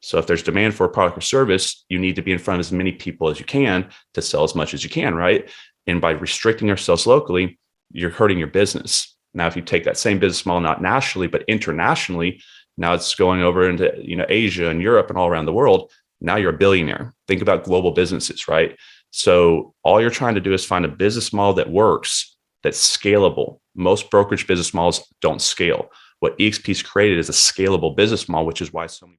So if there's demand for a product or service, you need to be in front of as many people as you can to sell as much as you can, right? And by restricting yourselves locally, you're hurting your business. Now, if you take that same business model, not nationally, but internationally, now it's going over into Asia and Europe and all around the world. Now you're a billionaire. Think about global businesses, right? So all you're trying to do is find a business model that works, that's scalable. Most brokerage business models don't scale. What EXP's created is a scalable business model, which is why so many.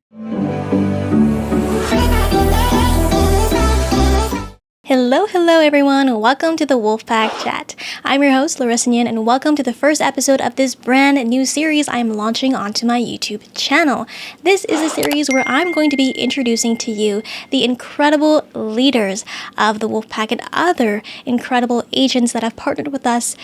Hello everyone. Welcome to the Wolfpack Chat. I'm your host, Laressa, and welcome to the first episode of this brand new series I'm launching onto my YouTube channel. This is a series where I'm going to be introducing to you the incredible leaders of the Wolfpack and other incredible agents that have partnered with us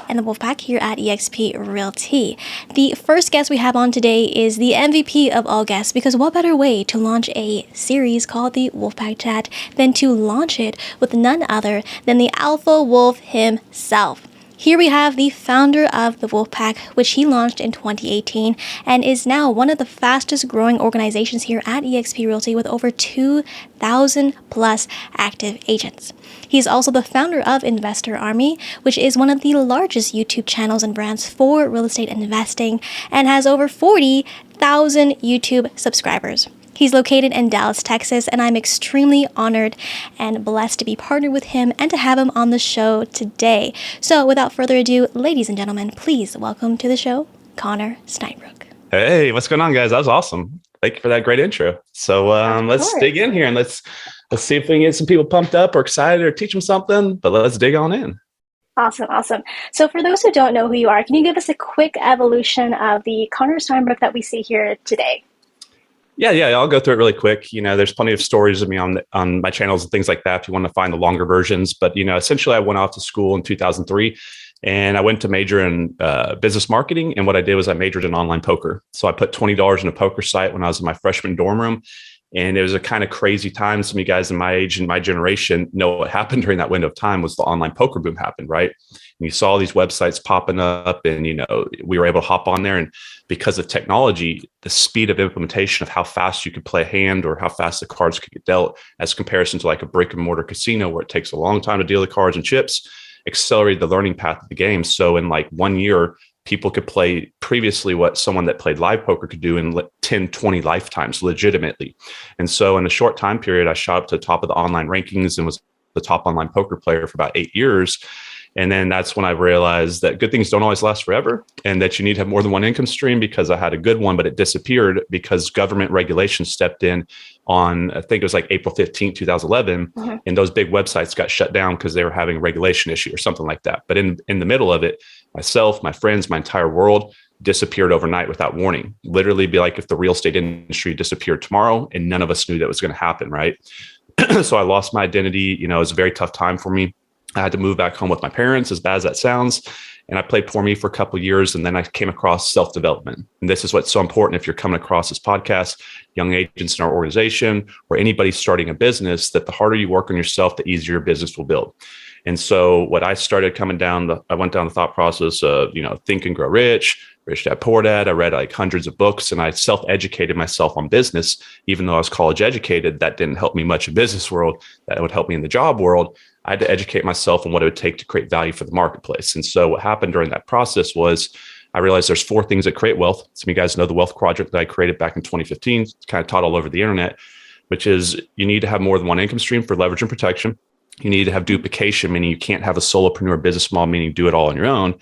and the Wolfpack here at eXp Realty. The first guest we have on today is the MVP of all guests, because what better way to launch a series called the Wolfpack Chat than to launch it with none other than the Alpha Wolf himself. Here we have the founder of the Wolfpack, which he launched in 2018 and is now one of the fastest growing organizations here at eXp Realty with over 2,000 plus active agents. He's also the founder of Investor Army, which is one of the largest YouTube channels and brands for real estate investing and has over 40,000 YouTube subscribers. He's located in Dallas, Texas, and I'm extremely honored and blessed to be partnered with him and to have him on the show today. So without further ado, ladies and gentlemen, please welcome to the show, Connor Steinbrook. Hey, what's going on, guys? That was awesome. Thank you for that great intro. So let's dig in here and let's see if we can get some people pumped up or excited or teach them something, but let's dig on in. Awesome. So for those who don't know who you are, can you give us a quick evolution of the Connor Steinbrook that we see here today? Yeah. I'll go through it really quick. There's plenty of stories of me on my channels and things like that if you want to find the longer versions. But, essentially I went off to school in 2003 and I went to major in business marketing. And what I did was I majored in online poker. So I put $20 in a poker site when I was in my freshman dorm room. And it was a kind of crazy time. Some of you guys in my age and my generation know what happened during that window of time was the online poker boom happened, right? And you saw these websites popping up and, we were able to hop on there. And because of technology, the speed of implementation of how fast you could play a hand or how fast the cards could get dealt as comparison to like a brick and mortar casino where it takes a long time to deal the cards and chips, accelerated the learning path of the game. So in like 1 year, people could play previously what someone that played live poker could do in 10, 20 lifetimes legitimately. And so in a short time period, I shot up to the top of the online rankings and was the top online poker player for about 8 years. And then that's when I realized that good things don't always last forever and that you need to have more than one income stream, because I had a good one, but it disappeared because government regulation stepped in on, I think it was like April 15th, 2011. Mm-hmm. And those big websites got shut down because they were having a regulation issue or something like that. But in the middle of it, myself, my friends, my entire world disappeared overnight without warning. Literally be like if the real estate industry disappeared tomorrow and none of us knew that was going to happen, right? So I lost my identity. It was a very tough time for me. I had to move back home with my parents, as bad as that sounds. And I played Pour Me for a couple of years. And then I came across self-development. And this is what's so important if you're coming across this podcast, young agents in our organization, or anybody starting a business, that the harder you work on yourself, the easier your business will build. And so what I started coming down, I went down the thought process of, Think and Grow Rich, Rich Dad Poor Dad. I read like hundreds of books and I self-educated myself on business. Even though I was college educated, that didn't help me much in business world. That would help me in the job world. I had to educate myself on what it would take to create value for the marketplace. And so what happened during that process was I realized there's 4 things that create wealth. Some of you guys know the wealth quadrant that I created back in 2015. It's kind of taught all over the internet, which is you need to have more than one income stream for leverage and protection. You need to have duplication, meaning you can't have a solopreneur business model, meaning do it all on your own.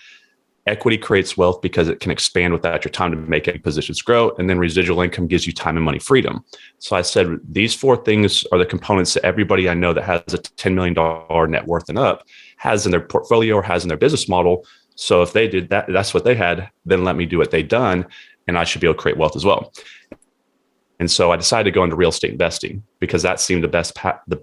Equity creates wealth because it can expand without your time to make any positions grow. And then residual income gives you time and money freedom. So I said, these 4 things are the components that everybody I know that has a $10 million net worth and up has in their portfolio or has in their business model. So if they did that, that's what they had, then let me do what they've done. And I should be able to create wealth as well. And so I decided to go into real estate investing because that seemed the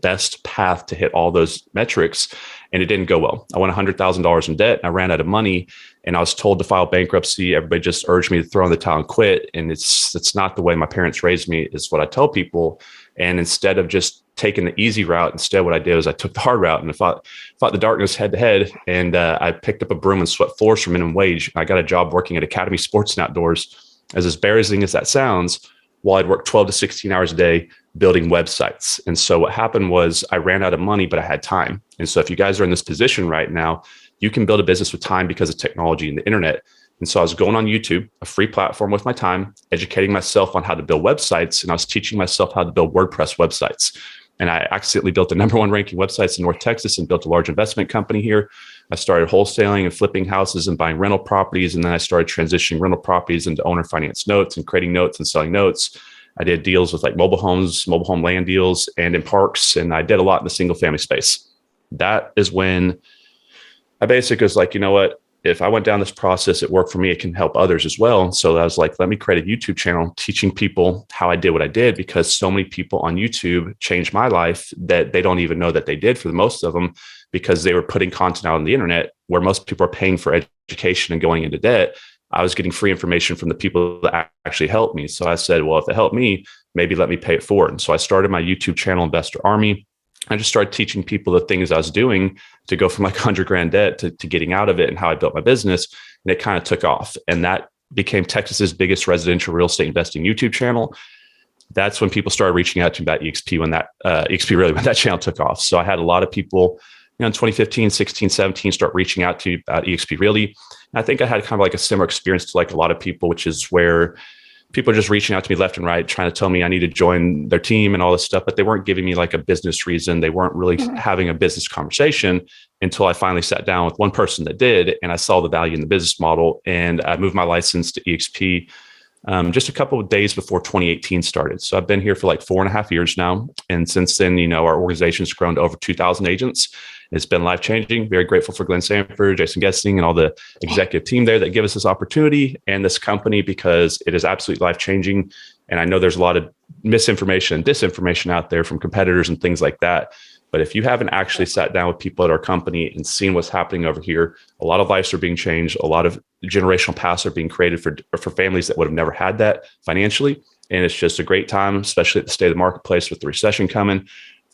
best path to hit all those metrics. And it didn't go well. I went $100,000 in debt. I ran out of money and I was told to file bankruptcy. Everybody just urged me to throw in the towel and quit. And it's not the way my parents raised me, is what I tell people. And instead of just taking the easy route, instead what I did was I took the hard route and I fought the darkness head to head. And I picked up a broom and swept floors for minimum wage. I got a job working at Academy Sports and Outdoors. As embarrassing as that sounds, while I'd work 12 to 16 hours a day building websites. And so what happened was I ran out of money, but I had time. And so if you guys are in this position right now, you can build a business with time because of technology and the internet. And so I was going on YouTube, a free platform, with my time, educating myself on how to build websites. And I was teaching myself how to build WordPress websites. And I accidentally built the #1 ranking websites in North Texas and built a large investment company here. I started wholesaling and flipping houses and buying rental properties. And then I started transitioning rental properties into owner finance notes and creating notes and selling notes. I did deals with like mobile homes, mobile home land deals, and in parks. And I did a lot in the single family space. That is when I basically was like, you know what? If I went down this process, it worked for me, it can help others as well. So I was like, let me create a YouTube channel teaching people how I did what I did, because so many people on YouTube changed my life that they don't even know that they did, for the most of them, because they were putting content out on the internet where most people are paying for education and going into debt. I was getting free information from the people that actually helped me. So I said, well, if it helped me, maybe let me pay it forward. And so I started my YouTube channel, Investor Army. I just started teaching people the things I was doing to go from like 100 grand debt to getting out of it, and how I built my business. And it kind of took off. And that became Texas's biggest residential real estate investing YouTube channel. That's when people started reaching out to me about EXP, when that channel took off. So I had a lot of people, in 2015, 16, 17, start reaching out to me about EXP Realty. And I think I had kind of like a similar experience to like a lot of people, which is where people are just reaching out to me left and right, trying to tell me I need to join their team and all this stuff, but they weren't giving me like a business reason. They weren't really having a business conversation until I finally sat down with one person that did, and I saw the value in the business model, and I moved my license to EXP just a couple of days before 2018 started. So I've been here for like 4.5 years now. And since then, our organization's grown to over 2,000 agents. It's been life-changing. Very grateful for Glenn Sanford, Jason Gessing, and all the executive team there that give us this opportunity and this company, because it is absolutely life-changing. And I know there's a lot of misinformation and disinformation out there from competitors and things like that. But if you haven't actually sat down with people at our company and seen what's happening over here, a lot of lives are being changed. A lot of generational paths are being created for families that would have never had that financially. And it's just a great time, especially at the state of the marketplace with the recession coming,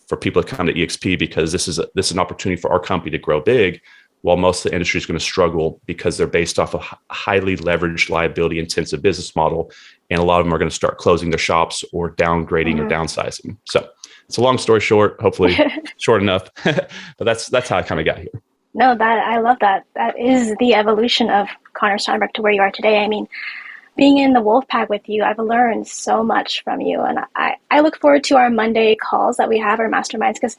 for people to come to EXP, because this is an opportunity for our company to grow big, while most of the industry is going to struggle because they're based off a highly leveraged, liability intensive business model. And a lot of them are going to start closing their shops or downgrading or downsizing. So it's a long story short, hopefully short enough, but that's how I kind of got here. No, I love that. That is the evolution of Connor Steinbrook to where you are today. I mean, being in the Wolfpack with you, I've learned so much from you. And I look forward to our Monday calls that we have, our masterminds, because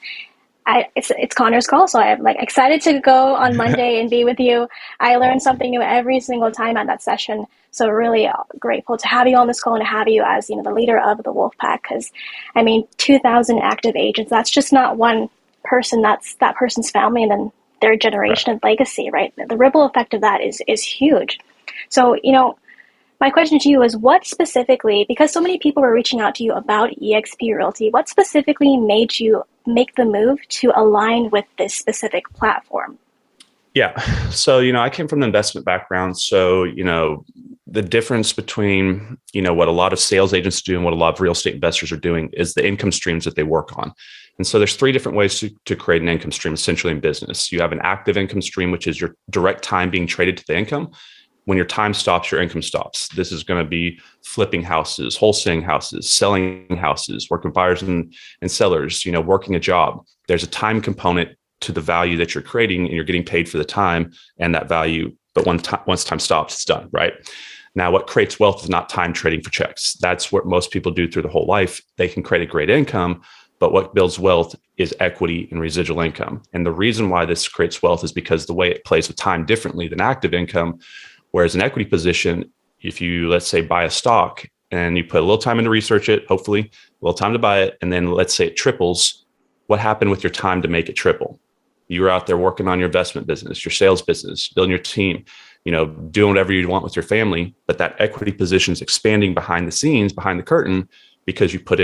it's Connor's call. So I'm like excited to go on Monday and be with you. I learn something new every single time at that session. So really grateful to have you on this call and to have you as, the leader of the Wolfpack. Because 2,000 active agents, that's just not one person, that's that person's family and then their generation and legacy, right? The ripple effect of that is huge. So, my question to you is, what specifically, because so many people were reaching out to you about eXp Realty, what specifically made you make the move to align with this specific platform? Yeah. So, I came from an investment background. So, the difference between, what a lot of sales agents do and what a lot of real estate investors are doing is the income streams that they work on. And so there's 3 different ways to create an income stream, essentially, in business. You have an active income stream, which is your direct time being traded to the income. When your time stops, your income stops. This is going to be flipping houses, wholesaling houses, selling houses, working with buyers and sellers, working a job. There's a time component to the value that you're creating, and you're getting paid for the time and that value. But once time stops, it's done, right? Now, what creates wealth is not time trading for checks. That's what most people do through the whole life. They can create a great income, but what builds wealth is equity and residual income. And the reason why this creates wealth is because the way it plays with time differently than active income. Whereas an equity position, if you, let's say, buy a stock and you put a little time in to research it, hopefully a little time to buy it, and then let's say it triples, what happened with your time to make it triple? You were out there working on your investment business, your sales business, building your team, doing whatever you want with your family, but that equity position is expanding behind the scenes, behind the curtain, because you put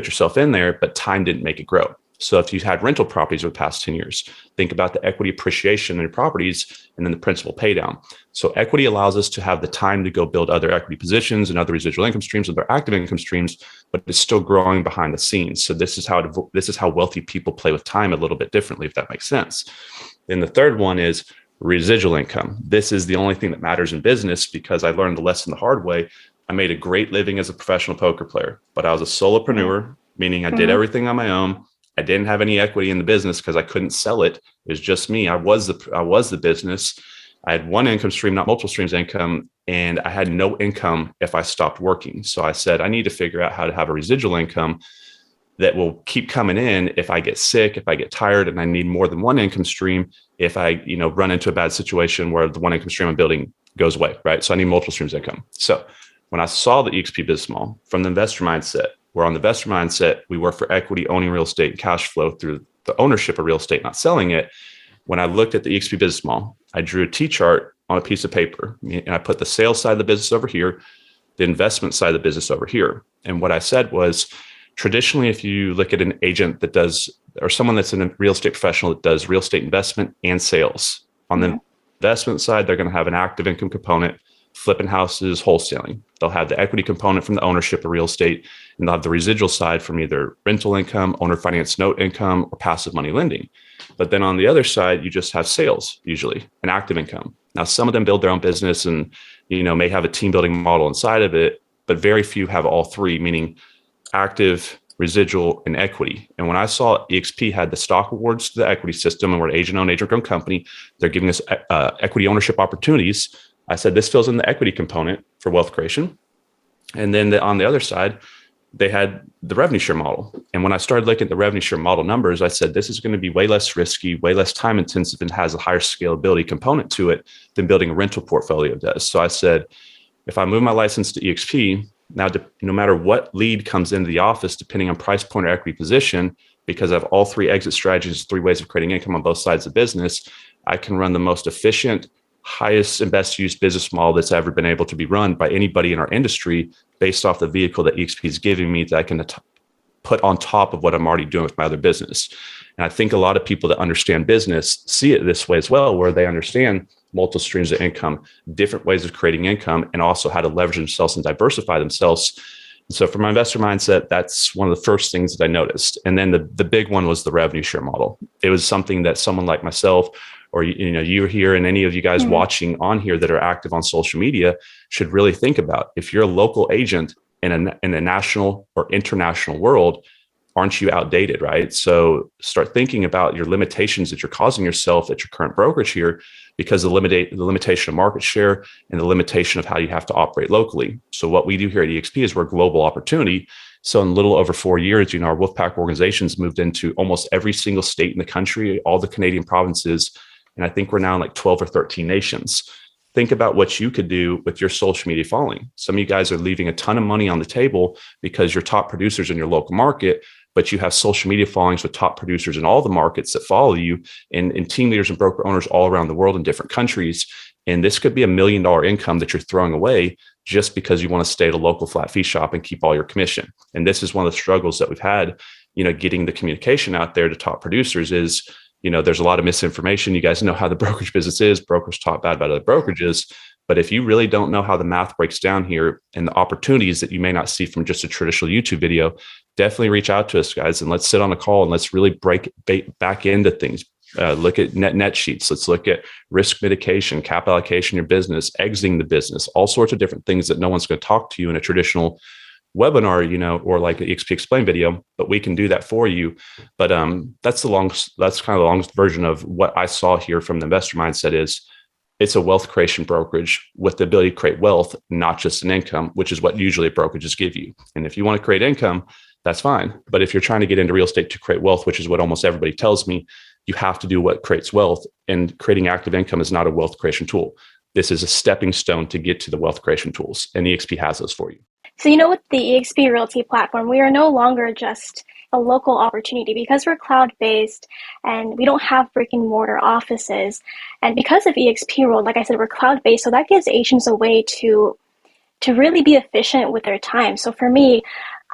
yourself in there, but time didn't make it grow. So if you've had rental properties over the past 10 years, think about the equity appreciation in your properties and then the principal pay down. So equity allows us to have the time to go build other equity positions and other residual income streams, other active income streams, but it's still growing behind the scenes. So this is how wealthy people play with time a little bit differently, if that makes sense. Then the third one is residual income. This is the only thing that matters in business, because I learned the lesson the hard way. I made a great living as a professional poker player, but I was a solopreneur, meaning I did everything on my own. I didn't have any equity in the business because I couldn't sell it. It was just me. I was the business. I had one income stream, not multiple streams of income, and I had no income if I stopped working. So I said, I need to figure out how to have a residual income that will keep coming in if I get sick, if I get tired, and I need more than one income stream. If I, run into a bad situation where the one income stream I'm building goes away, right? So I need multiple streams of income. So when I saw the EXP business model from the investor mindset, where on the investor mindset, we work for equity, owning real estate, and cash flow through the ownership of real estate, not selling it. When I looked at the EXP business model, I drew a T-chart on a piece of paper, and I put the sales side of the business over here, the investment side of the business over here. And what I said was, traditionally, if you look at an agent that does, or someone that's a real estate professional that does real estate investment and sales, on the investment side, they're going to have an active income component, flipping houses, wholesaling. They'll have the equity component from the ownership of real estate, and they'll have the residual side from either rental income, owner finance note income, or passive money lending. But then on the other side, you just have sales, usually, and active income. Now, some of them build their own business and, may have a team building model inside of it, but very few have all three, meaning active, residual, and equity. And when I saw EXP had the stock awards to the equity system, and we're an agent-owned, agent-grown company, they're giving us equity ownership opportunities. I said, this fills in the equity component for wealth creation. And then on the other side, they had the revenue share model. And when I started looking at the revenue share model numbers, I said, this is going to be way less risky, way less time intensive, and has a higher scalability component to it than building a rental portfolio does. So I said, if I move my license to EXP, now, no matter what lead comes into the office, depending on price point or equity position, because I have all three exit strategies, three ways of creating income on both sides of business, I can run the most efficient, highest and best used business model that's ever been able to be run by anybody in our industry based off the vehicle that EXP is giving me that I can put on top of what I'm already doing with my other business. And I think a lot of people that understand business see it this way as well, where they understand multiple streams of income, different ways of creating income, and also how to leverage themselves and diversify themselves. And so for my investor mindset, that's one of the first things that I noticed. And then the big one was the revenue share model. It was something that someone like myself, or you here, and any of you guys watching on here that are active on social media should really think about. If you're a local agent in a national or international world, aren't you outdated, right? So start thinking about your limitations that you're causing yourself at your current brokerage here, because the limitation of market share and the limitation of how you have to operate locally. So what we do here at EXP is we're a global opportunity. So in a little over 4 years, our Wolfpack organizations moved into almost every single state in the country, all the Canadian provinces. And I think we're now in like 12 or 13 nations. Think about what you could do with your social media following. Some of you guys are leaving a ton of money on the table because you're top producers in your local market, but you have social media followings with top producers in all the markets that follow you, and team leaders and broker owners all around the world in different countries. And this could be $1 million income that you're throwing away just because you want to stay at a local flat fee shop and keep all your commission. And this is one of the struggles that we've had, getting the communication out there to top producers is, there's a lot of misinformation. You guys know how the brokerage business is. Brokers talk bad about other brokerages. But if you really don't know how the math breaks down here and the opportunities that you may not see from just a traditional YouTube video, definitely reach out to us, guys, and let's sit on a call and let's really break back into things. Look at net sheets. Let's look at risk mitigation, capital allocation, your business, exiting the business, all sorts of different things that no one's going to talk to you in a traditional webinar, or like an EXP Explain video, but we can do that for you. But that's kind of the longest version of what I saw here from the investor mindset is it's a wealth creation brokerage with the ability to create wealth, not just an income, which is what usually brokerages give you. And if you want to create income, that's fine. But if you're trying to get into real estate to create wealth, which is what almost everybody tells me, you have to do what creates wealth. And creating active income is not a wealth creation tool. This is a stepping stone to get to the wealth creation tools. And EXP has those for you. So, with the EXP Realty platform, we are no longer just a local opportunity because we're cloud-based and we don't have brick and mortar offices. And because of EXP World, like I said, we're cloud-based. So that gives agents a way to really be efficient with their time. So for me,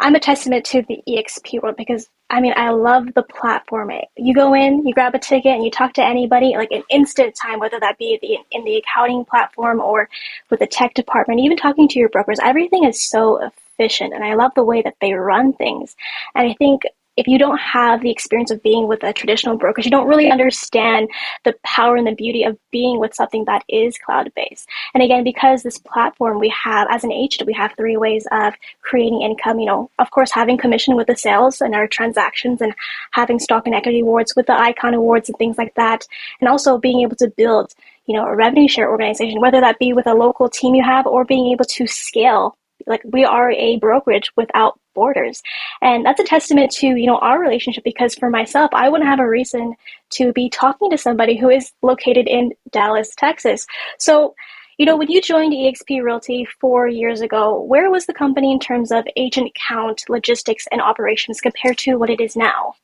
I'm a testament to the EXP World because I love the platform. You go in, you grab a ticket, and you talk to anybody like in instant time, whether that be in the accounting platform or with the tech department, even talking to your brokers. Everything is so efficient, and I love the way that they run things. And I think if you don't have the experience of being with a traditional brokerage, you don't really understand the power and the beauty of being with something that is cloud-based. And again, because this platform we have, as an agent, we have three ways of creating income. Of course, having commission with the sales and our transactions, and having stock and equity awards with the icon awards and things like that. And also being able to build, a revenue share organization, whether that be with a local team you have or being able to scale. Like, we are a brokerage without borders. And that's a testament to, our relationship, because for myself, I wouldn't have a reason to be talking to somebody who is located in Dallas, Texas. So, when you joined eXp Realty 4 years ago, where was the company in terms of agent count, logistics, and operations compared to what it is now?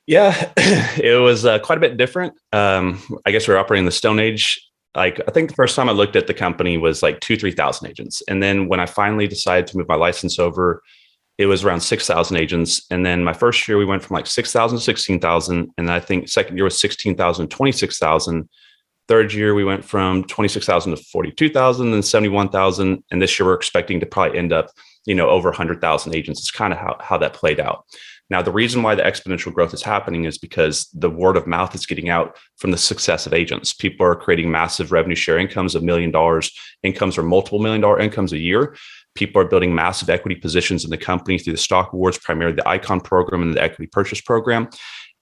Yeah, it was quite a bit different. I guess we were operating in the Stone Age. Like, I think the first time I looked at the company was like 3,000 agents. And then when I finally decided to move my license over, it was around 6,000 agents. And then my first year, we went from like 6,000 to 16,000. And I think second year was 16,000 to 26,000. Third year, we went from 26,000 to 42,000, then 71,000. And this year, we're expecting to probably end up, over 100,000 agents. It's kind of how that played out. Now, the reason why the exponential growth is happening is because the word of mouth is getting out from the success of agents. People are creating massive revenue share incomes of $1 million, incomes or multiple $1 million incomes a year. People are building massive equity positions in the company through the stock awards, primarily the Icon program and the equity purchase program.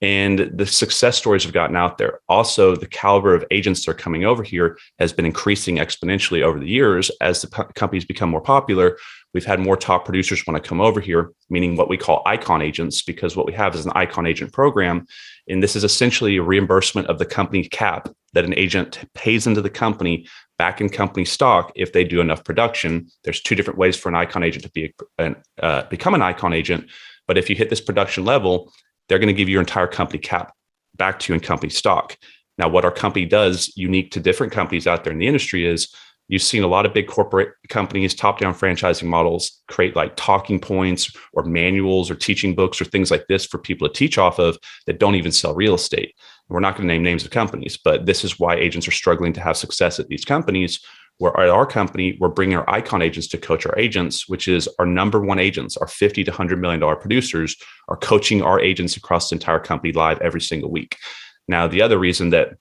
And the success stories have gotten out there. Also, the caliber of agents that are coming over here has been increasing exponentially over the years as the companies become more popular. We've had more top producers want to come over here, meaning what we call Icon agents, because what we have is an Icon agent program. And this is essentially a reimbursement of the company cap that an agent pays into the company back in company stock if they do enough production. There's two different ways for an Icon agent to become an Icon agent. But if you hit this production level, they're going to give you your entire company cap back to you in company stock. Now, what our company does, unique to different companies out there in the industry, is you've seen a lot of big corporate companies, top-down franchising models, create like talking points or manuals or teaching books or things like this for people to teach off of that don't even sell real estate. We're not going to name names of companies, but this is why agents are struggling to have success at these companies. Where at our company, we're bringing our Icon agents to coach our agents, which is our number one agents, our $50 to $100 million producers, are coaching our agents across the entire company live every single week. Now, the other reason that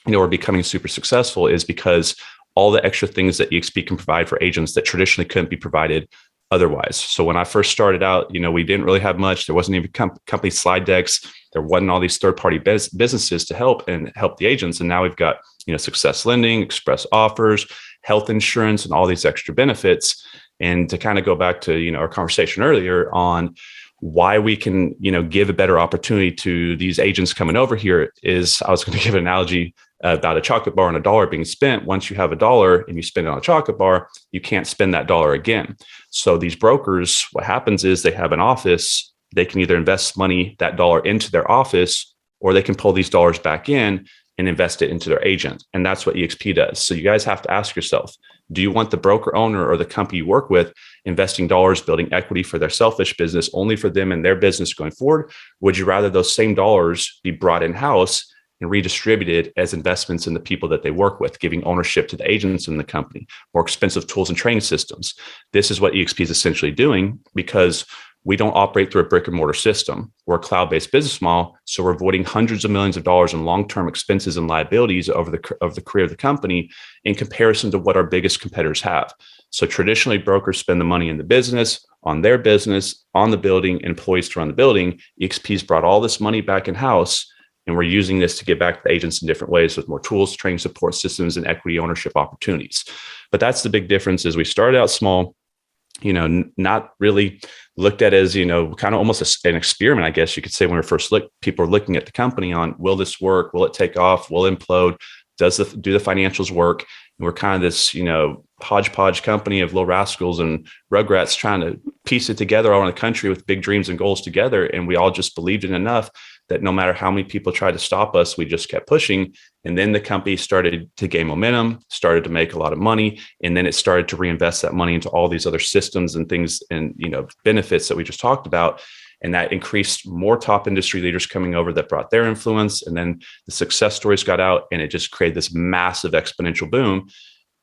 we're becoming super successful is because all the extra things that eXp can provide for agents that traditionally couldn't be provided otherwise. So when I first started out, we didn't really have much. There wasn't even company slide decks. There wasn't all these third-party businesses to help the agents. And now we've got, success lending, express offers, health insurance, and all these extra benefits. And to kind of go back to, our conversation earlier on why we can, give a better opportunity to these agents coming over here is, I was going to give an analogy about a chocolate bar and a dollar being spent. Once you have a dollar and you spend it on a chocolate bar, you can't spend that dollar again. So these brokers, what happens is they have an office. They can either invest money, that dollar, into their office, or they can pull these dollars back in and invest it into their agent. And that's what eXp does. So you guys have to ask yourself, do you want the broker owner or the company you work with investing dollars, building equity for their selfish business, only for them and their business going forward? Would you rather those same dollars be brought in-house and redistributed as investments in the people that they work with, giving ownership to the agents in the company, more expensive tools and training systems? This is what eXp is essentially doing, because we don't operate through a brick and mortar system. We're a cloud-based business model, so we're avoiding hundreds of millions of dollars in long-term expenses and liabilities over the career of the company in comparison to what our biggest competitors have. So traditionally, brokers spend the money in the business, on their business, on the building, employees to run the building. eXp's brought all this money back in-house, and we're using this to give back to the agents in different ways with more tools, training support systems, and equity ownership opportunities. But that's the big difference. Is we started out small, not really looked at as, kind of almost an experiment, I guess you could say. When we first people are looking at the company on, will this work? Will it take off? Will it implode? Do the financials work? And we're kind of this, hodgepodge company of little rascals and rugrats trying to piece it together all around the country with big dreams and goals together. And we all just believed in enough that no matter how many people tried to stop us, we just kept pushing. And then the company started to gain momentum, started to make a lot of money. And then it started to reinvest that money into all these other systems and things and, benefits that we just talked about. And that increased more top industry leaders coming over that brought their influence. And then the success stories got out, and it just created this massive exponential boom,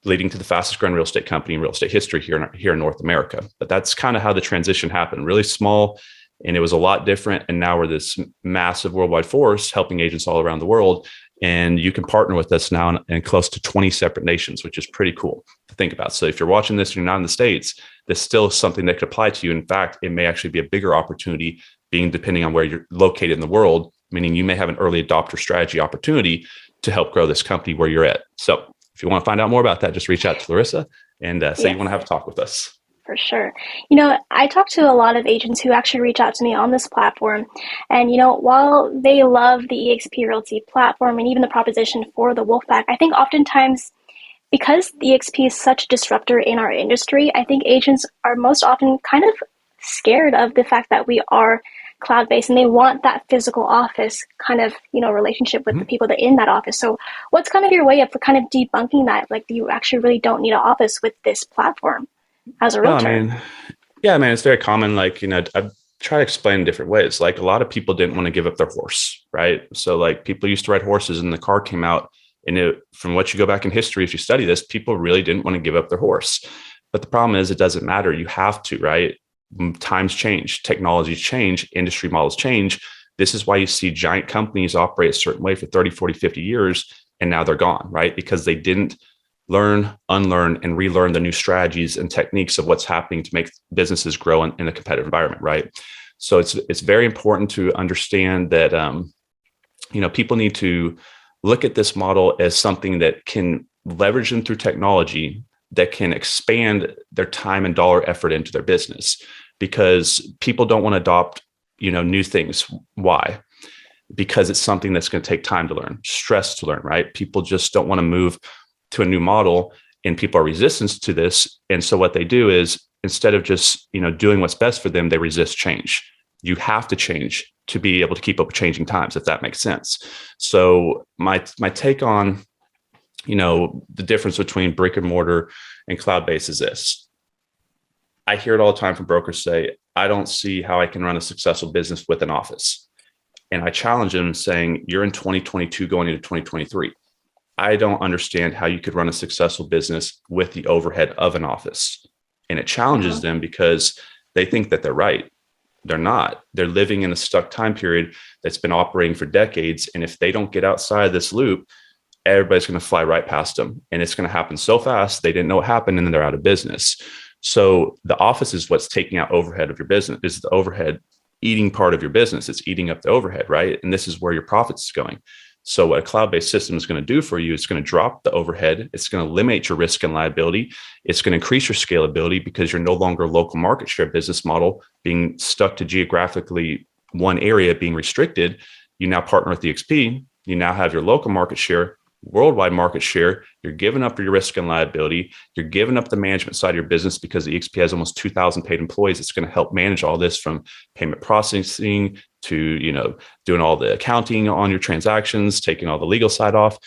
leading to the fastest growing real estate company in real estate history here in North America. But that's kind of how the transition happened. Really small, And it was a lot different. And now we're this massive worldwide force helping agents all around the world. And you can partner with us now in close to 20 separate nations, which is pretty cool to think about. So if you're watching this and you're not in the States, this still is something that could apply to you. In fact, it may actually be a bigger opportunity being depending on where you're located in the world, meaning you may have an early adopter strategy opportunity to help grow this company where you're at. So if you want to find out more about that, just reach out to Laressa and say you want to have a talk with us. For sure. I talk to a lot of agents who actually reach out to me on this platform. And, while they love the eXp Realty platform and even the proposition for the Wolfpack, I think oftentimes because the eXp is such a disruptor in our industry, I think agents are most often kind of scared of the fact that we are cloud-based and they want that physical office kind of, relationship with the people that are in that office. So what's kind of your way of kind of debunking that? Like, you actually really don't need an office with this platform as a realtor? It's very common. Like, I've tried to explain in different ways. Like, a lot of people didn't want to give up their horse, right? So like, people used to ride horses and the car came out, and from what you go back in history, if you study this, people really didn't want to give up their horse. But the problem is, it doesn't matter. You have to, right? Times change, technologies change, industry models change. This is why you see giant companies operate a certain way for 30, 40, 50 years, and now they're gone, right? Because they didn't learn, unlearn, and relearn the new strategies and techniques of what's happening to make businesses grow in a competitive environment, right? So it's very important to understand that people need to look at this model as something that can leverage them through technology that can expand their time and dollar effort into their business, because people don't want to adopt new things. Why? Because it's something that's going to take time to learn, stress to learn, right? People just don't want to move to a new model, and people are resistant to this. And so what they do is, instead of just, doing what's best for them, they resist change. You have to change to be able to keep up with changing times, if that makes sense. So my take on, the difference between brick and mortar and cloud-based is this. I hear it all the time from brokers say, I don't see how I can run a successful business with an office. And I challenge them saying, you're in 2022 going into 2023. I don't understand how you could run a successful business with the overhead of an office. And it challenges them because they think that they're right. They're not. They're living in a stuck time period that's been operating for decades. And if they don't get outside this loop, everybody's going to fly right past them. And it's going to happen so fast, they didn't know what happened, and then they're out of business. So the office is what's taking out overhead of your business. Is the overhead eating part of your business? It's eating up the overhead, right? And this is where your profits is going. So what a cloud-based system is going to do for you is going to drop the overhead. It's going to eliminate your risk and liability. It's going to increase your scalability, because you're no longer a local market share business model being stuck to geographically one area being restricted. You now partner with the XP. You now have your local market share, worldwide market share. You're giving up your risk and liability. You're giving up the management side of your business, because the XP has almost 2,000 paid employees. It's going to help manage all this, from payment processing to, doing all the accounting on your transactions, taking all the legal side off.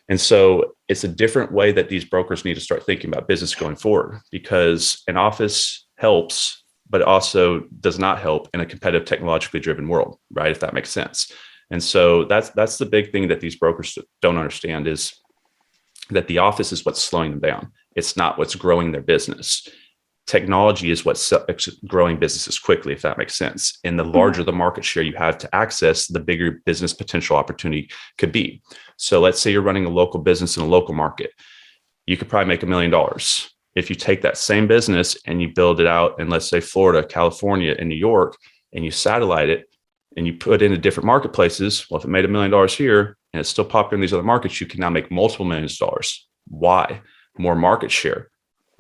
And so it's a different way that these brokers need to start thinking about business going forward, because an office helps, but also does not help in a competitive, technologically driven world, right? If that makes sense. And so that's the big thing that these brokers don't understand, is that the office is what's slowing them down. It's not what's growing their business. Technology is what's growing businesses quickly, if that makes sense. And the larger the market share you have to access, the bigger business potential opportunity could be. So let's say you're running a local business in a local market. You could probably make $1 million. If you take that same business and you build it out in, let's say, Florida, California, and New York, and you satellite it, and you put into different marketplaces, well, if it made $1 million here and it's still popular in these other markets, you can now make multiple millions of dollars. Why? More market share.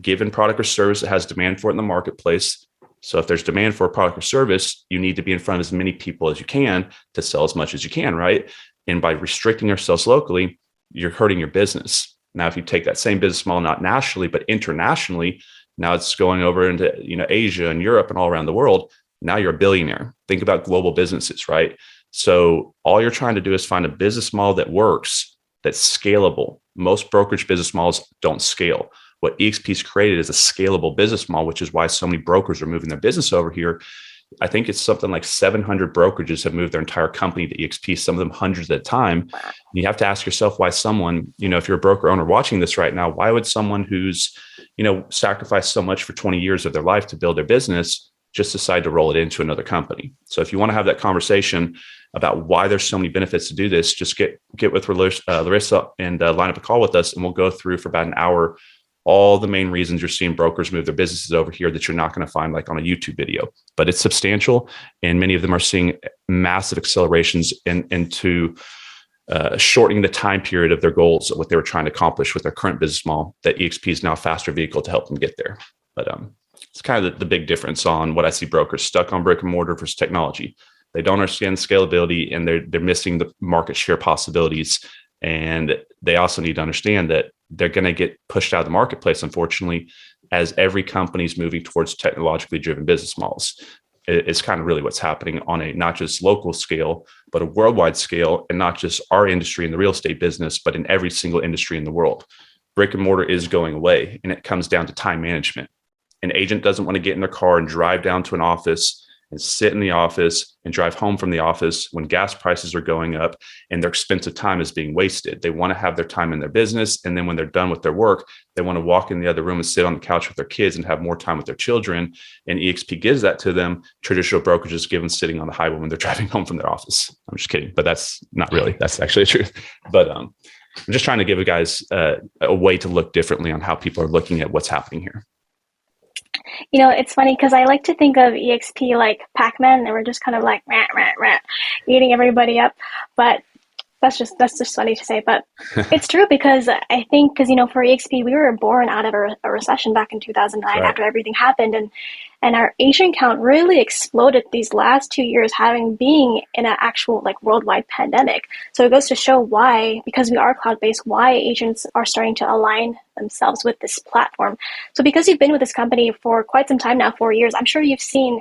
Given product or service that has demand for it in the marketplace. So if there's demand for a product or service, you need to be in front of as many people as you can to sell as much as you can, right? And by restricting yourselves locally, you're hurting your business. Now, if you take that same business model, not nationally, but internationally, now it's going over into Asia and Europe and all around the world. Now you're a billionaire. Think about global businesses, right? So all you're trying to do is find a business model that works, that's scalable. Most brokerage business models don't scale. What eXp's created is a scalable business model, which is why so many brokers are moving their business over here. I think it's something like 700 brokerages have moved their entire company to eXp, some of them hundreds at a time. And you have to ask yourself why someone, if you're a broker owner watching this right now, why would someone who's, sacrificed so much for 20 years of their life to build their business, just decide to roll it into another company. So if you want to have that conversation about why there's so many benefits to do this, just get with Laressa and line up a call with us, and we'll go through for about an hour all the main reasons you're seeing brokers move their businesses over here that you're not going to find like on a YouTube video. But it's substantial, and many of them are seeing massive accelerations into shortening the time period of their goals, of what they were trying to accomplish with their current business model. That EXP is now a faster vehicle to help them get there. But it's kind of the big difference on what I see brokers stuck on brick and mortar versus technology. They don't understand scalability, and they're missing the market share possibilities. And they also need to understand that they're going to get pushed out of the marketplace, unfortunately, as every company is moving towards technologically driven business models. It's kind of really what's happening on a not just local scale, but a worldwide scale, and not just our industry in the real estate business, but in every single industry in the world. Brick and mortar is going away, and it comes down to time management. An agent doesn't want to get in their car and drive down to an office and sit in the office and drive home from the office when gas prices are going up and their expensive time is being wasted. They want to have their time in their business. And then when they're done with their work, they want to walk in the other room and sit on the couch with their kids and have more time with their children. And EXP gives that to them. Traditional brokerages give them sitting on the highway when they're driving home from their office. I'm just kidding, but that's not really, that's actually the truth. But I'm just trying to give you guys a way to look differently on how people are looking at what's happening here. You know, it's funny because I like to think of EXP like Pac-Man, and we're just kind of like rah, rah, rah, eating everybody up. But that's just funny to say. But it's true, because I think, because, you know, for EXP, we were born out of a recession back in 2009 after everything happened. And our agent count really exploded these last 2 years, being in an actual like worldwide pandemic. So it goes to show why, because we are cloud-based, why agents are starting to align themselves with this platform. So because you've been with this company for quite some time now, 4 years, I'm sure you've seen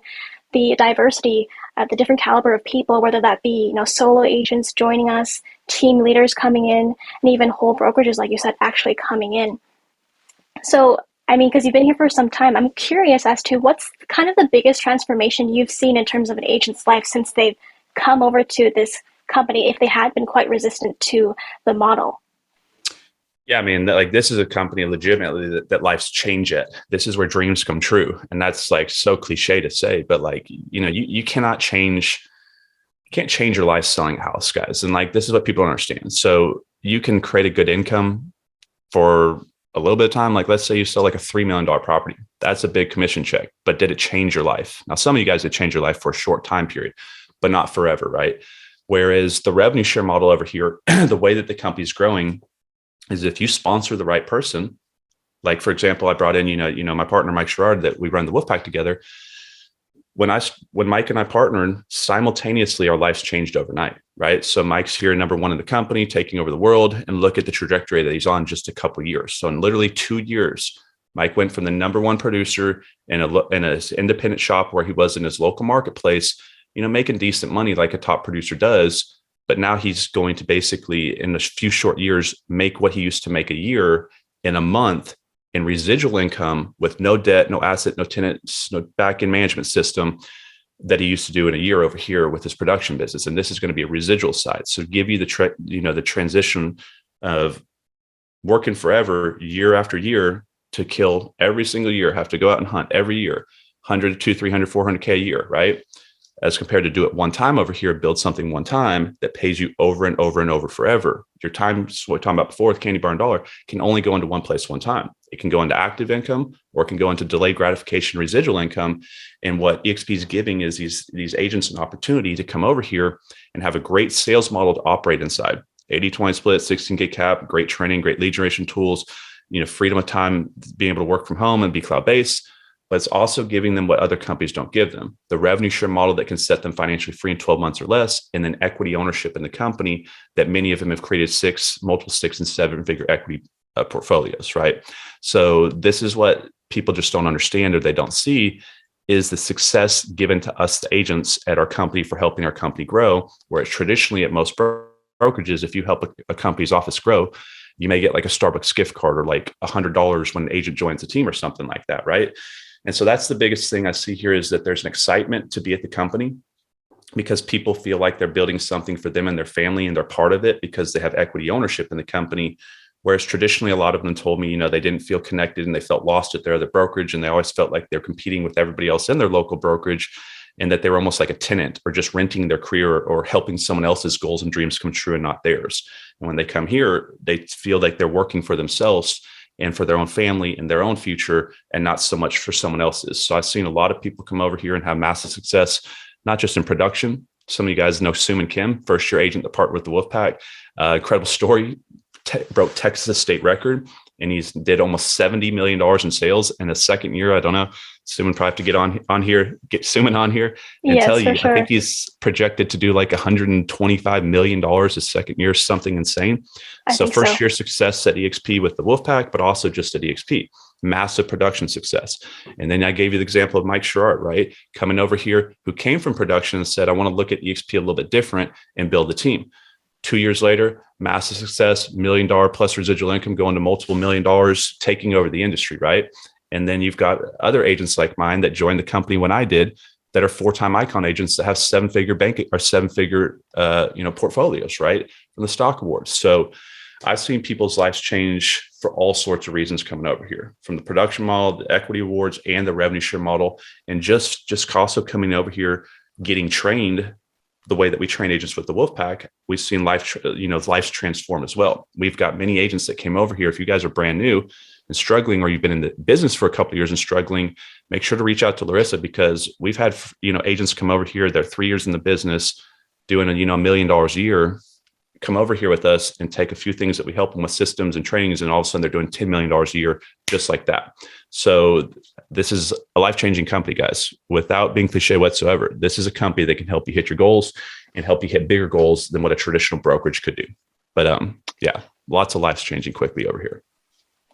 the diversity, the different caliber of people, whether that be, you know, solo agents joining us, team leaders coming in, and even whole brokerages, like you said, actually coming in. So I mean, because you've been here for some time, I'm curious as to what's kind of the biggest transformation you've seen in terms of an agent's life since they've come over to this company, if they had been quite resistant to the model. Yeah, I mean, like, this is a company legitimately that life's change at. This is where dreams come true. And that's like so cliche to say, but like, you know, you can't change your life selling a house, guys. And like, this is what people don't understand. So you can create a good income for a little bit of time. Like, let's say you sell like a $3 million property. That's a big commission check, but did it change your life? Now, some of you guys did change your life for a short time period, but not forever, right? Whereas the revenue share model over here, the way that the company's growing is if you sponsor the right person. Like, for example, I brought in, you know, my partner, Mike Sherrard, that we run the Wolfpack together. When Mike and I partnered, simultaneously, our lives changed overnight, right? So Mike's here, number one in the company, taking over the world, and look at the trajectory that he's on just a couple of years. So in literally 2 years, Mike went from the number one producer in an independent shop where he was in his local marketplace, you know, making decent money like a top producer does. But now he's going to basically, in a few short years, make what he used to make a year in a month in residual income, with no debt, no asset, no tenants, no back-end management system, that he used to do in a year over here with his production business. And this is going to be a residual side. So give you the transition of working forever, year after year, to kill every single year, have to go out and hunt every year, 100 to 300, 400K a year, right? As compared to do it one time over here, build something one time that pays you over and over and over forever. Your time, what we were talking about before with Candy Bar and Dollar, can only go into one place one time. It can go into active income, or it can go into delayed gratification residual income. And what EXP is giving is these agents an opportunity to come over here and have a great sales model to operate inside. 80-20 split, 16K cap, great training, great lead generation tools, you know, freedom of time, being able to work from home and be cloud-based. But it's also giving them what other companies don't give them: the revenue share model that can set them financially free in 12 months or less, and then equity ownership in the company that many of them have created multiple 6 and 7-figure equity portfolios, right? So this is what people just don't understand, or they don't see, is the success given to us, the agents at our company, for helping our company grow. Where traditionally at most brokerages, if you help a company's office grow, you may get like a Starbucks gift card or like $100 when an agent joins a team or something like that, right? And so that's the biggest thing I see here, is that there's an excitement to be at the company because people feel like they're building something for them and their family, and they're part of it because they have equity ownership in the company. Whereas traditionally, a lot of them told me, they didn't feel connected and they felt lost at their other brokerage. And they always felt like they're competing with everybody else in their local brokerage, and that they were almost like a tenant or just renting their career or helping someone else's goals and dreams come true and not theirs. And when they come here, they feel like they're working for themselves and for their own family and their own future, and not so much for someone else's. So I've seen a lot of people come over here and have massive success, not just in production. Some of you guys know Suman Kim, first year agent that partnered with the Wolfpack. Incredible story, broke Texas state record, and he's did almost $70 million in sales in his second year. I don't know. Suman probably have to get Suman on here and tell you, sure. I think he's projected to do like $125 million his second year, something insane. So first year success at EXP with the Wolfpack, but also just at EXP, massive production success. And then I gave you the example of Mike Sherrard, right? Coming over here, who came from production and said, I want to look at EXP a little bit different and build a team. 2 years later, massive success, $1 million plus residual income, going to multiple $1 million, taking over the industry, right? And then you've got other agents like mine that joined the company when I did, that are 4-time icon agents that have seven-figure portfolios, right, from the stock awards. So I've seen people's lives change for all sorts of reasons coming over here, from the production model, the equity awards, and the revenue share model, and just also coming over here, getting trained the way that we train agents with the Wolfpack. We've seen lives transform as well. We've got many agents that came over here. If you guys are brand new and struggling, or you've been in the business for a couple of years and struggling, make sure to reach out to Laressa, because we've had, agents come over here. They're 3 years in the business doing $1 million a year, come over here with us and take a few things that we help them with, systems and trainings, and all of a sudden they're doing $10 million a year, just like that. So this is a life-changing company, guys, without being cliche whatsoever. This is a company that can help you hit your goals and help you hit bigger goals than what a traditional brokerage could do. But lots of lives changing quickly over here.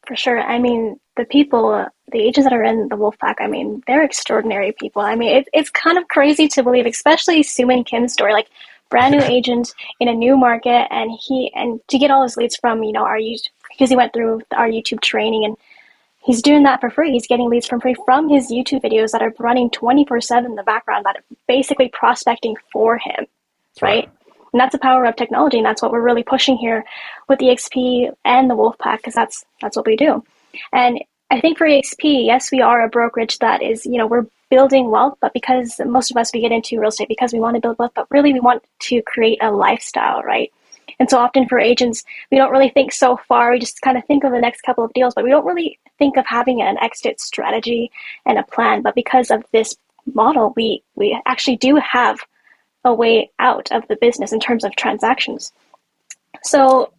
For sure. I mean, the people, the agents that are in the Wolfpack, I mean, they're extraordinary people. I mean, it's kind of crazy to believe, especially Suman Kim's story, like brand new agent in a new market, and to get all his leads from, because he went through our YouTube training, and he's doing that for free. He's getting leads for free from his YouTube videos that are running 24/7 in the background, that are basically prospecting for him, right? And that's the power of technology, and that's what we're really pushing here with EXP and the Wolfpack, because that's what we do. And I think for EXP, yes, we are a brokerage that is, we're building wealth, but because most of us, we get into real estate because we want to build wealth, but really we want to create a lifestyle, right? And so often for agents, we don't really think so far. We just kind of think of the next couple of deals, but we don't really think of having an exit strategy and a plan. But because of this model, we actually do have a way out of the business in terms of transactions. So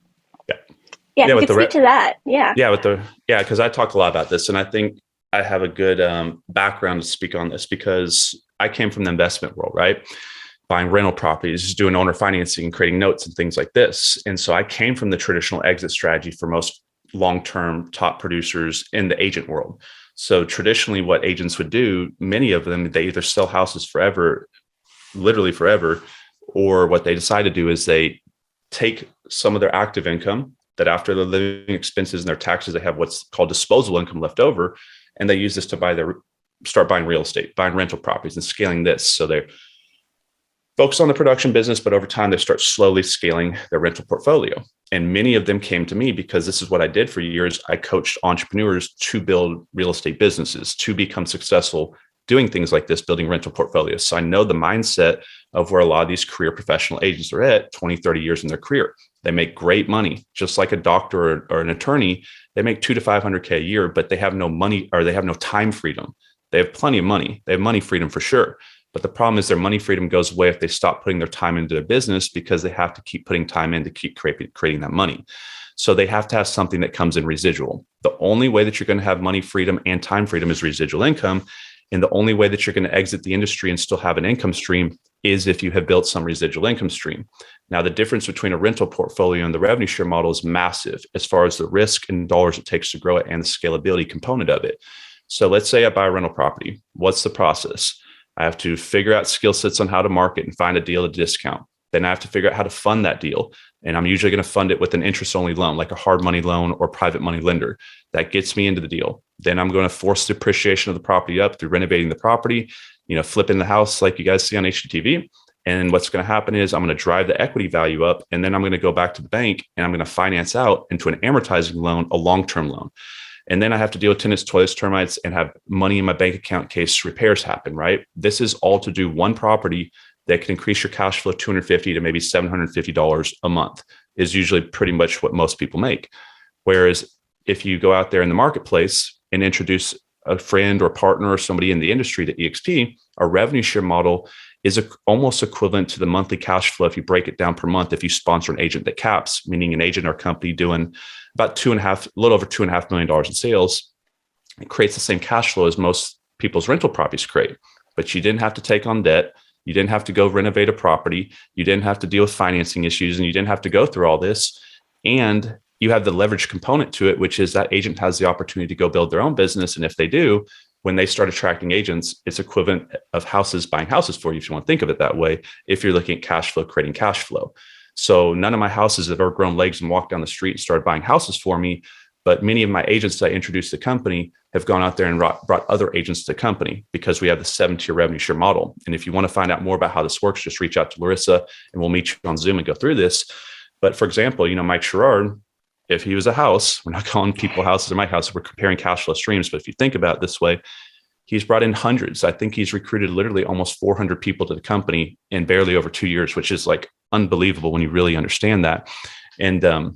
yeah, you could speak to that. Because I talk a lot about this, and I think I have a good background to speak on this, because I came from the investment world, right? Buying rental properties, doing owner financing, creating notes and things like this. And so I came from the traditional exit strategy for most long-term top producers in the agent world. So traditionally what agents would do, many of them, they either sell houses forever, literally forever, or what they decide to do is they take some of their active income that after the living expenses and their taxes, they have what's called disposable income left over. And they use this to start buying real estate, buying rental properties and scaling this. So they're focused on the production business, but over time they start slowly scaling their rental portfolio. And many of them came to me because this is what I did for years. I coached entrepreneurs to build real estate businesses, to become successful doing things like this, building rental portfolios. So I know the mindset of where a lot of these career professional agents are at 20, 30 years in their career. They make great money, just like a doctor or an attorney. They make $200,000 to $500K a year, but they have no money, or they have no time freedom. They have plenty of money. They have money freedom for sure. But the problem is their money freedom goes away if they stop putting their time into their business, because they have to keep putting time in to keep creating that money. So they have to have something that comes in residual. The only way that you're going to have money freedom and time freedom is residual income. And the only way that you're going to exit the industry and still have an income stream is if you have built some residual income stream. Now, the difference between a rental portfolio and the revenue share model is massive as far as the risk and dollars it takes to grow it and the scalability component of it. So let's say I buy a rental property. What's the process? I have to figure out skill sets on how to market and find a deal at a discount. Then I have to figure out how to fund that deal. And I'm usually going to fund it with an interest-only loan, like a hard money loan or private money lender. That gets me into the deal. Then I'm going to force the appreciation of the property up through renovating the property, flipping the house like you guys see on HGTV. And what's going to happen is I'm going to drive the equity value up, and then I'm going to go back to the bank and I'm going to finance out into an amortizing loan, a long-term loan. And then I have to deal with tenants, toilets, termites, and have money in my bank account in case repairs happen, right? This is all to do one property that can increase your cash flow $250 to maybe $750 a month is usually pretty much what most people make. Whereas if you go out there in the marketplace and introduce a friend or partner or somebody in the industry to EXP, our revenue share model is almost equivalent to the monthly cash flow if you break it down per month. If you sponsor an agent that caps, meaning an agent or company doing about a little over $2.5 million in sales, it creates the same cash flow as most people's rental properties create. But you didn't have to take on debt. You didn't have to go renovate a property. You didn't have to deal with financing issues, and you didn't have to go through all this. And you have the leverage component to it, which is that agent has the opportunity to go build their own business. And if they do, when they start attracting agents, it's equivalent of houses buying houses for you, if you want to think of it that way, if you're looking at cash flow, creating cash flow. So none of my houses have ever grown legs and walked down the street and started buying houses for me. But many of my agents that I introduced to the company have gone out there and brought other agents to the company because we have the 7-tier revenue share model. And if you want to find out more about how this works, just reach out to Laressa and we'll meet you on Zoom and go through this. But for example, Mike Sherrard, if he was a house, we're not calling people houses or my house, we're comparing cash flow streams. But if you think about it this way, he's brought in hundreds. I think he's recruited literally almost 400 people to the company in barely over 2 years, which is like unbelievable when you really understand that. And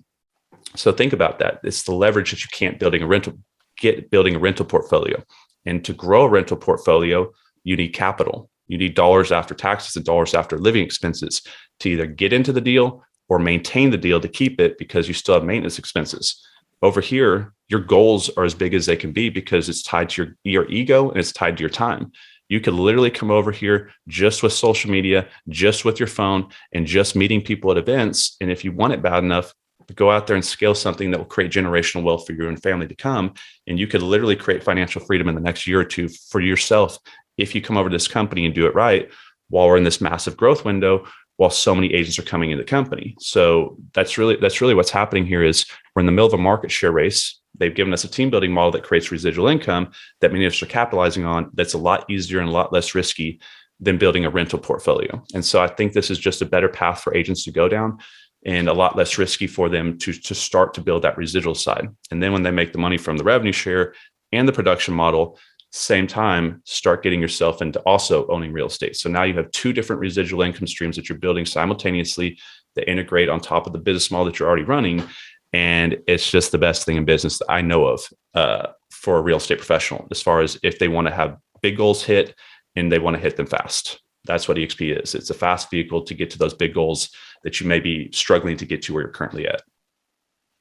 so think about that. It's the leverage that you can't building a rental portfolio. And to grow a rental portfolio, you need capital. You need dollars after taxes and dollars after living expenses to either get into the deal or maintain the deal to keep it, because you still have maintenance expenses. Over here, your goals are as big as they can be because it's tied to your ego and it's tied to your time. You could literally come over here just with social media, just with your phone, and just meeting people at events. And if you want it bad enough, go out there and scale something that will create generational wealth for your own family to come. And you could literally create financial freedom in the next year or two for yourself if you come over to this company and do it right, while we're in this massive growth window, while so many agents are coming into the company. So that's really what's happening here is we're in the middle of a market share race. They've given us a team building model that creates residual income that many of us are capitalizing on. That's a lot easier and a lot less risky than building a rental portfolio. And so I think this is just a better path for agents to go down and a lot less risky for them to start to build that residual side. And then when they make the money from the revenue share and the production model, same time, start getting yourself into also owning real estate. So now you have 2 different residual income streams that you're building simultaneously that integrate on top of the business model that you're already running. And it's just the best thing in business that I know of for a real estate professional, as far as if they want to have big goals hit and they want to hit them fast. That's what EXP is. It's a fast vehicle to get to those big goals that you may be struggling to get to where you're currently at.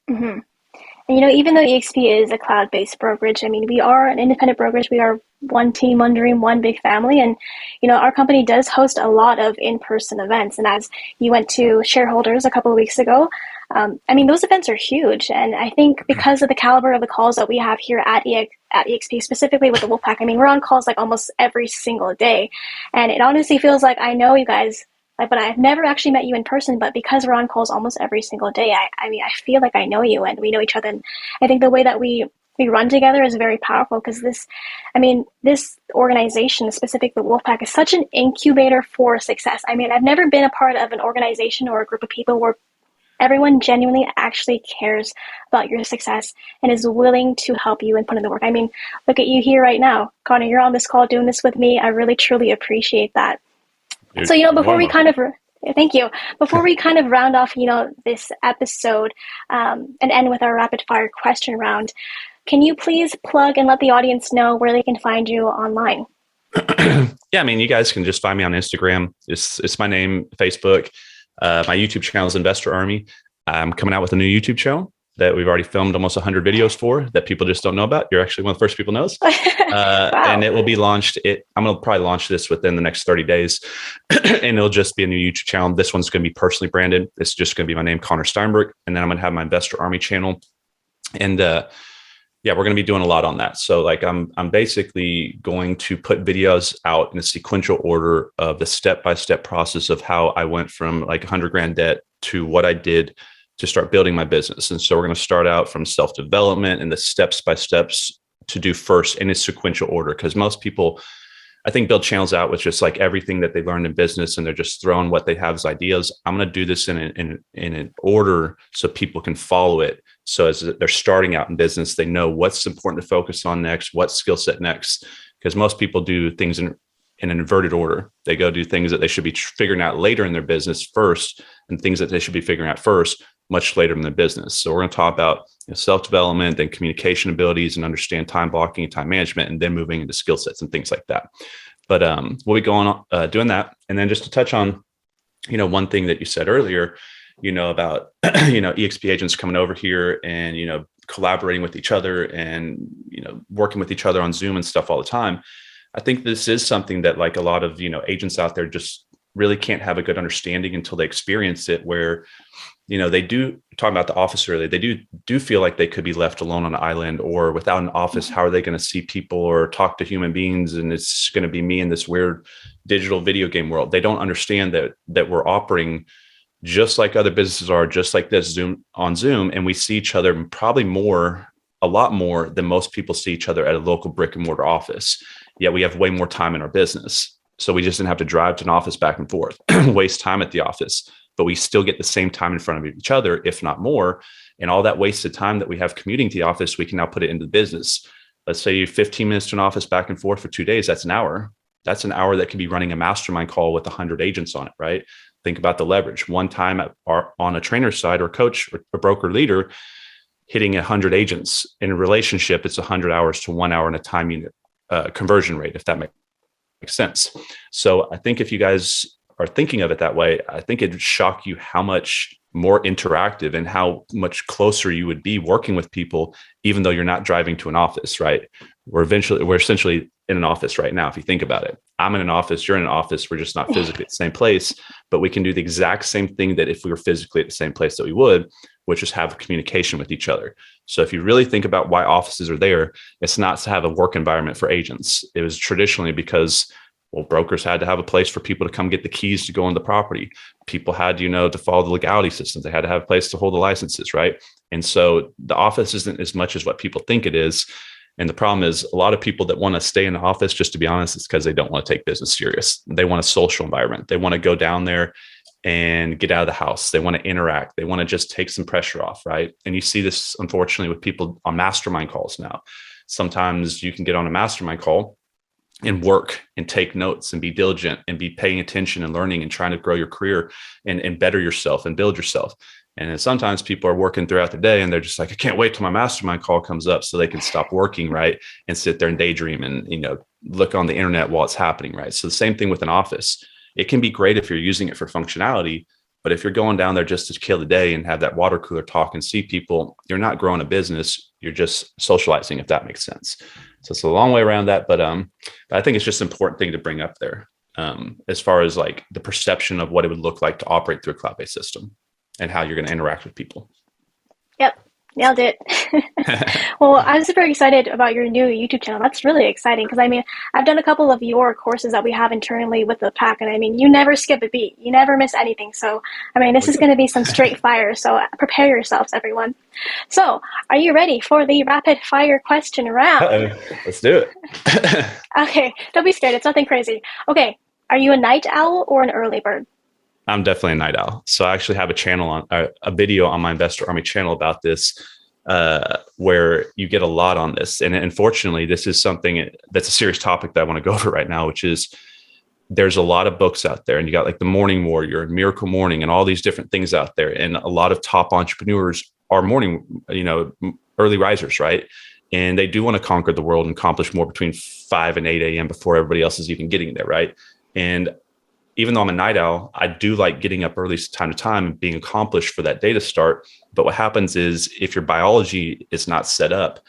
Mm-hmm. And, even though EXP is a cloud-based brokerage, we are an independent brokerage. We are one team, one dream, one big family. And, our company does host a lot of in-person events. And as you went to shareholders a couple of weeks ago, those events are huge. And I think because of the caliber of the calls that we have here at EXP, specifically with the Wolfpack, we're on calls like almost every single day. And it honestly feels like I know you guys, but I've never actually met you in person. But because we're on calls almost every single day, I feel like I know you and we know each other. And I think the way that we run together is very powerful because this organization, specifically the Wolfpack, is such an incubator for success. I've never been a part of an organization or a group of people where everyone genuinely actually cares about your success and is willing to help you and put in the work. Look at you here right now. Connor, you're on this call doing this with me. I really, truly appreciate that. So, before we thank you. Before we kind of round off, this episode and end with our rapid fire question round, can you please plug and let the audience know where they can find you online? Yeah, you guys can just find me on Instagram. It's my name, Facebook. My YouTube channel is Investor Army. I'm coming out with a new YouTube channel that we've already filmed almost 100 videos for that people just don't know about. You're actually one of the first people knows. Wow. And it will be launched. I'm going to probably launch this within the next 30 days. And it'll just be a new YouTube channel. This one's going to be personally branded. It's just going to be my name, Connor Steinbrook. And then I'm going to have my Investor Army channel. And we're going to be doing a lot on that. So I'm basically going to put videos out in a sequential order of the step-by-step process of how I went from like $100,000 debt to what I did to start building my business. And so we're going to start out from self-development and the steps by steps to do first in a sequential order. Because most people, I think build channels out with just like everything that they learned in business, and they're just throwing what they have as ideas. I'm going to do this in an order so people can follow it. So as they're starting out in business, they know what's important to focus on next, what skill set next, because most people do things in an inverted order. They go do things that they should be figuring out later in their business first, and things that they should be figuring out first much later in the business. So we're going to talk about self-development and communication abilities, and understand time blocking and time management, and then moving into skill sets and things like that. But we'll be going on doing that. And then just to touch on, one thing that you said earlier, about, EXP agents coming over here and, collaborating with each other and, working with each other on Zoom and stuff all the time. I think this is something that like a lot of, agents out there just really can't have a good understanding until they experience it, where, they do talk about the office earlier. They do feel like they could be left alone on an island or without an office. How are they going to see people or talk to human beings? And it's going to be me in this weird digital video game world. They don't understand that we're operating just like other businesses are, just like this Zoom. And we see each other probably a lot more than most people see each other at a local brick and mortar office. Yet we have way more time in our business. So we just didn't have to drive to an office back and forth, waste time at the office, but we still get the same time in front of each other, if not more. And all that wasted time that we have commuting to the office, we can now put it into the business. Let's say you 15 minutes to an office back and forth for 2 days. That's an hour. That's an hour that could be running a mastermind call with 100 agents on it, right? Think about the leverage. One time on a trainer side or coach or a broker leader, hitting 100 agents in a relationship, it's 100 hours to 1 hour in a time unit conversion rate, if that makes sense. So I think if you guys are thinking of it that way, I think it'd shock you how much more interactive and how much closer you would be working with people, even though you're not driving to an office, right? We're essentially in an office right now. If you think about it, I'm in an office, you're in an office. We're just not physically at the same place, but we can do the exact same thing that if we were physically at the same place that we would, which is have communication with each other. So if you really think about why offices are there, it's not to have a work environment for agents. It was traditionally because, well, brokers had to have a place for people to come get the keys to go on the property. People had, to follow the legality systems. They had to have a place to hold the licenses, right? And so the office isn't as much as what people think it is. And the problem is a lot of people that want to stay in the office, just to be honest, it's because they don't want to take business serious. They want a social environment. They want to go down there and get out of the house. They want to interact. They want to just take some pressure off, right? And you see this, unfortunately, with people on mastermind calls now. Sometimes you can get on a mastermind call and work and take notes and be diligent and be paying attention and learning and trying to grow your career and better yourself and build yourself. And then sometimes people are working throughout the day and they're just like, I can't wait till my mastermind call comes up so they can stop working, right? And sit there and daydream and, look on the internet while it's happening, right? So the same thing with an office. It can be great if you're using it for functionality, but if you're going down there just to kill the day and have that water cooler talk and see people, you're not growing a business. You're just socializing, if that makes sense. So it's a long way around that, but I think it's just an important thing to bring up there as far as like the perception of what it would look like to operate through a cloud-based system and how you're going to interact with people. Yep. Nailed it. Well, I'm super excited about your new YouTube channel. That's really exciting because I've done a couple of your courses that we have internally with the pack, and you never skip a beat. You never miss anything. So, this is going to be some straight fire. So prepare yourselves, everyone. So, are you ready for the rapid fire question round? Let's do it. Okay, don't be scared. It's nothing crazy. Okay, are you a night owl or an early bird? I'm definitely a night owl. So I actually have a video on my Investor Army channel about this, where you get a lot on this. And unfortunately, this is something that's a serious topic that I want to go over right now, which is there's a lot of books out there, and you got like the Morning Warrior and Miracle Morning and all these different things out there. And a lot of top entrepreneurs are early risers, right? And they do want to conquer the world and accomplish more between 5 and 8 a.m. before everybody else is even getting there, right? And even though I'm a night owl, I do like getting up early time to time and being accomplished for that day to start. But what happens is if your biology is not set up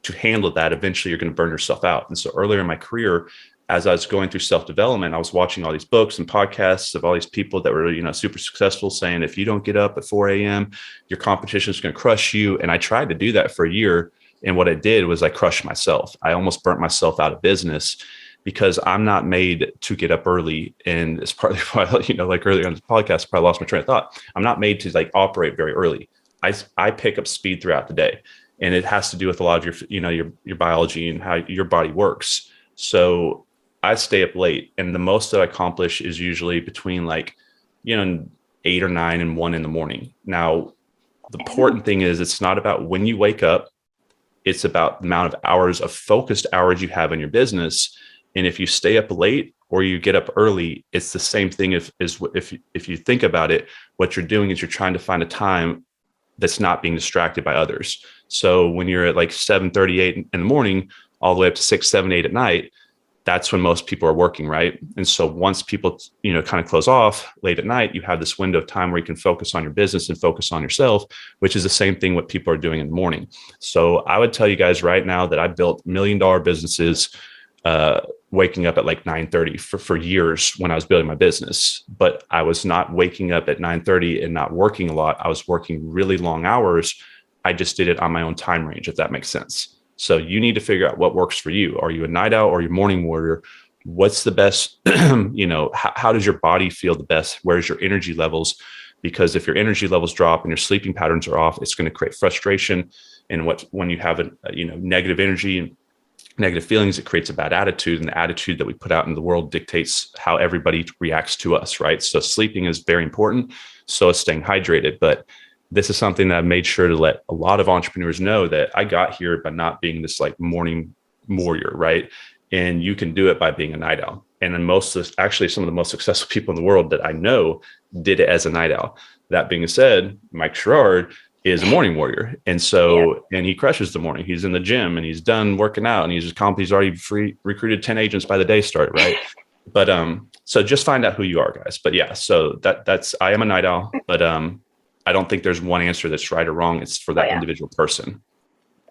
to handle that, eventually you're going to burn yourself out. And so earlier in my career, as I was going through self-development, I was watching all these books and podcasts of all these people that were, super successful, saying, if you don't get up at 4 a.m., your competition is going to crush you. And I tried to do that for a year. And what I did was I crushed myself. I almost burnt myself out of business, because I'm not made to get up early. And it's partly why, like earlier on the podcast, I probably lost my train of thought. I'm not made to operate very early. I pick up speed throughout the day, and it has to do with a lot of your biology and how your body works. So I stay up late, and the most that I accomplish is usually between like, 8 or 9 and 1 in the morning. Now, the important thing is it's not about when you wake up. It's about the amount of hours of focused hours you have in your business. And if you stay up late or you get up early, it's the same thing. If you think about it, what you're doing is you're trying to find a time that's not being distracted by others. So when you're at like 7:38 in the morning, all the way up to 6, 7, 8 at night, that's when most people are working, right? And so once people, kind of close off late at night, you have this window of time where you can focus on your business and focus on yourself, which is the same thing what people are doing in the morning. So I would tell you guys right now that I built $1 million businesses, waking up at like 9:30 for years when I was building my business, but I was not waking up at 9:30 and not working a lot. I was working really long hours. I just did it on my own time range, if that makes sense. So you need to figure out what works for you. Are you a night owl or are you a morning warrior? What's the best, how does your body feel the best? Where's your energy levels? Because if your energy levels drop and your sleeping patterns are off, it's going to create frustration. And when you have negative energy and negative feelings, it creates a bad attitude. And the attitude that we put out in the world dictates how everybody reacts to us, right? So sleeping is very important. So is staying hydrated. But this is something that I made sure to let a lot of entrepreneurs know, that I got here by not being this like morning warrior, right? And you can do it by being a night owl. And then some of the most successful people in the world that I know did it as a night owl. That being said, Mike Sherrard is a morning warrior. And so, and he crushes the morning. He's in the gym and he's done working out, and he's already recruited 10 agents by the day start, right? But so just find out who you are, guys. But yeah, so I am a night owl, but I don't think there's one answer that's right or wrong. It's for that individual person.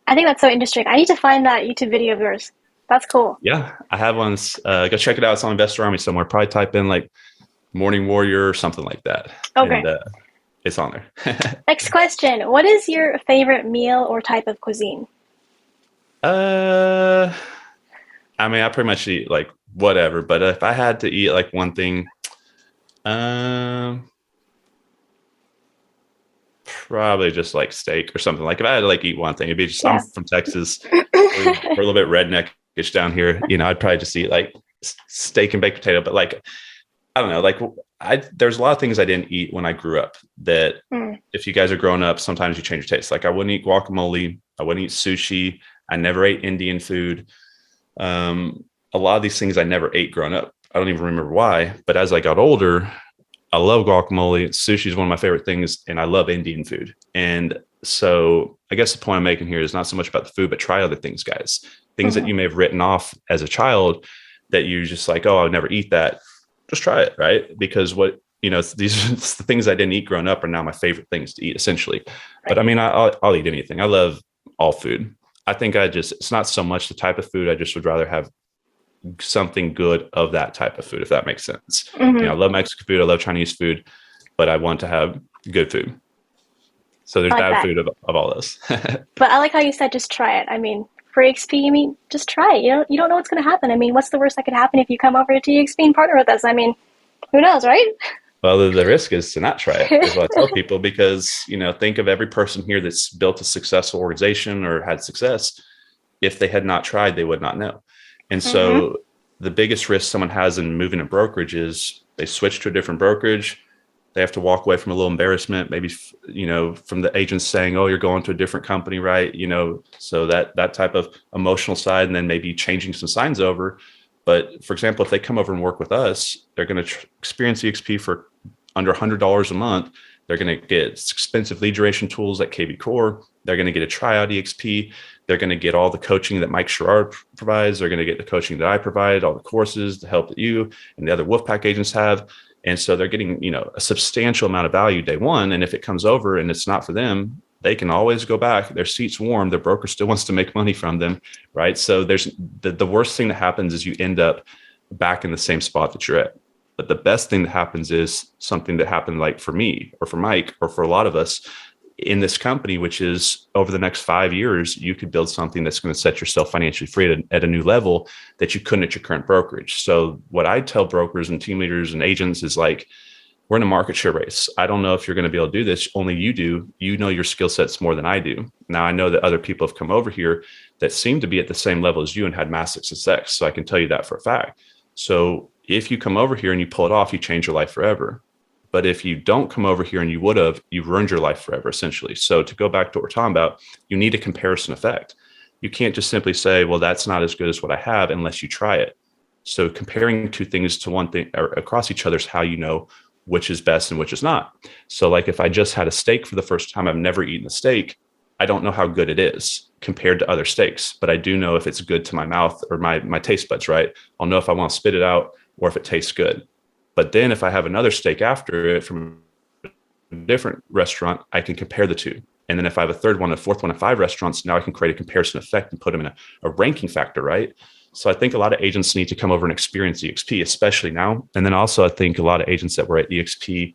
I think that's so interesting. I need to find that YouTube video of yours. That's cool. Yeah, I have one. Go check it out. It's on Investor Army somewhere. Probably type in like morning warrior or something like that. Okay. And, it's on there. Next question. What is your favorite meal or type of cuisine? I pretty much eat like whatever, but if I had to eat like one thing, probably just like steak or something. Like if I had to like eat one thing, it'd be just, I'm from Texas. We're a little bit redneckish down here. I'd probably just eat like steak and baked potato, but like, I don't know, like there's a lot of things I didn't eat when I grew up that if you guys are growing up, sometimes you change your taste. Like I wouldn't eat guacamole. I wouldn't eat sushi. I never ate Indian food. A lot of these things I never ate growing up. I don't even remember why, but as I got older, I love guacamole. Sushi is one of my favorite things, and I love Indian food. And so I guess the point I'm making here is not so much about the food, but try other things, guys. Things that you may have written off as a child that you're just like, oh, I would never eat that. Just try it, right? Because these are the things I didn't eat growing up are now my favorite things to eat, essentially. But I'll eat anything. I love all food. I think it's not so much the type of food. I just would rather have something good of that type of food, if that makes sense. I love Mexican food. I love Chinese food, but I want to have good food. So there's bad food of all this. But I like how you said, just try it. For EXP, just try it. You don't know what's going to happen. What's the worst that could happen if you come over to EXP and partner with us? Who knows, right? Well, the risk is to not try it, is what I tell people, because, think of every person here that's built a successful organization or had success. If they had not tried, they would not know. And so the biggest risk someone has in moving a brokerage is they switch to a different brokerage. They have to walk away from a little embarrassment, maybe, from the agents saying, oh, you're going to a different company, right? So that type of emotional side, and then maybe changing some signs over. But for example, if they come over and work with us, they're going to experience EXP for under $100 a month. They're going to get expensive lead generation tools like KB Core. They're going to get a tryout EXP. They're going to get all the coaching that Mike Sherrard provides. They're going to get the coaching that I provide, all the courses, the help that you and the other Wolfpack agents have. And so they're getting, a substantial amount of value day one. And if it comes over and it's not for them, they can always go back. Their seat's warm. Their broker still wants to make money from them, right? So there's the worst thing that happens is you end up back in the same spot that you're at. But the best thing that happens is something that happened like for me or for Mike or for a lot of us in this company, which is over the next 5 years, you could build something that's going to set yourself financially free at a new level that you couldn't at your current brokerage. So what I tell brokers and team leaders and agents is like, we're in a market share race. I don't know if you're going to be able to do this. Only you do. You know your skill sets more than I do. Now I know that other people have come over here that seem to be at the same level as you and had massive success. So I can tell you that for a fact. So if you come over here and you pull it off, you change your life forever. But if you don't come over here and you would have, you've ruined your life forever, essentially. So to go back to what we're talking about, you need a comparison effect. You can't just simply say, well, that's not as good as what I have unless you try it. So comparing two things to one thing or across each other is how you know which is best and which is not. So like if I just had a steak for the first time, I've never eaten a steak, I don't know how good it is compared to other steaks, but I do know if it's good to my mouth or my taste buds, right? I'll know if I want to spit it out or if it tastes good. But then if I have another steak after it from a different restaurant, I can compare the two. And then if I have a third one, a fourth one, and 5 restaurants, now I can create a comparison effect and put them in a ranking factor, right? So I think a lot of agents need to come over and experience EXP, especially now. And then also I think a lot of agents that were at EXP,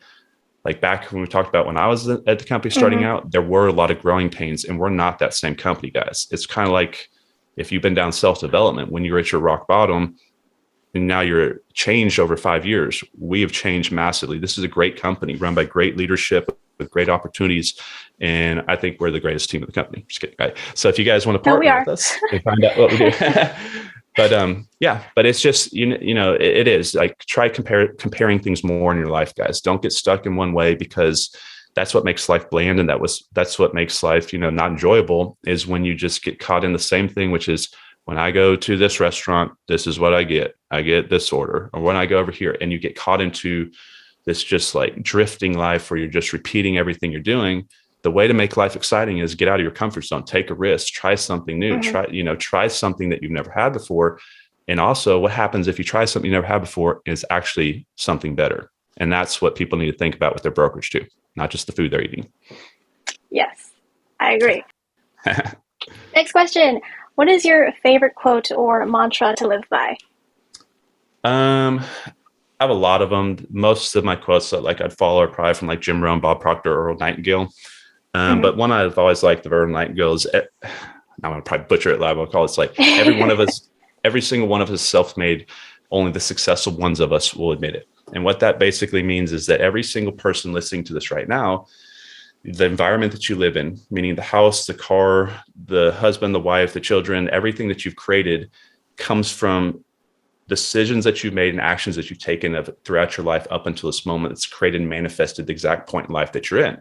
like back when we talked about when I was at the company starting out, there were a lot of growing pains, and we're not that same company, guys. It's kind of like if you've been down self-development when you're at your rock bottom, and now you're changed over 5 years. We have changed massively. This is a great company run by great leadership with great opportunities. And I think we're the greatest team of the company. Just kidding, right? So if you guys want to partner with us and find out what we do. But it's just, it is like try comparing things more in your life, guys. Don't get stuck in one way, because that's what makes life bland. And that's what makes life, not enjoyable, is when you just get caught in the same thing, which is, when I go to this restaurant, this is what I get. I get this order. Or when I go over here, and you get caught into this just like drifting life where you're just repeating everything you're doing. The way to make life exciting is get out of your comfort zone, take a risk, try something new, try something that you've never had before. And also what happens if you try something you never had before is actually something better. And that's what people need to think about with their brokerage too, not just the food they're eating. Yes, I agree. Next question. What is your favorite quote or mantra to live by? I have a lot of them. Most of my quotes that like I'd follow are probably from like Jim Rohn, Bob Proctor, Earl Nightingale. But one I've always liked of Earl Nightingale is, I'm going to probably butcher it live. I'll call it, it's like every single one of us is self-made. Only the successful ones of us will admit it. And what that basically means is that every single person listening to this right now, the environment that you live in, meaning the house, the car, the husband, the wife, the children, everything that you've created comes from decisions that you've made and actions that you've taken throughout your life up until this moment. It's created and manifested the exact point in life that you're in.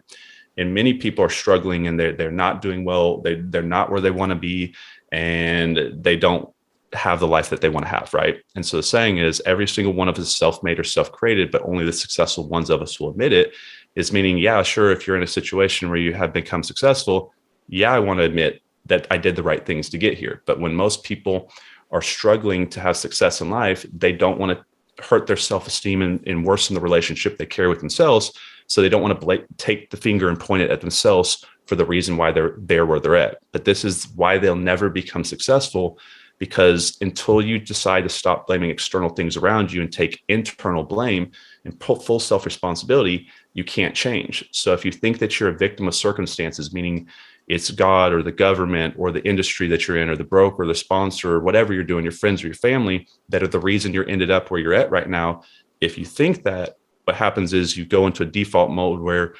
And many people are struggling, and they're not doing well. They're not where they want to be, and they don't have the life that they want to have, right? And so the saying is, every single one of us is self-made or self-created, but only the successful ones of us will admit it. Is meaning, yeah, sure, if you're in a situation where you have become successful, yeah, I want to admit that I did the right things to get here. But when most people are struggling to have success in life, they don't want to hurt their self-esteem and worsen the relationship they carry with themselves. So they don't want to take the finger and point it at themselves for the reason why they're there where they're at. But this is why they'll never become successful, because until you decide to stop blaming external things around you and take internal blame and put full self-responsibility, you can't change. So if you think that you're a victim of circumstances, meaning it's God or the government or the industry that you're in or the broker or the sponsor or whatever you're doing, your friends or your family, that are the reason you're ended up where you're at right now, if you think that, what happens is you go into a default mode where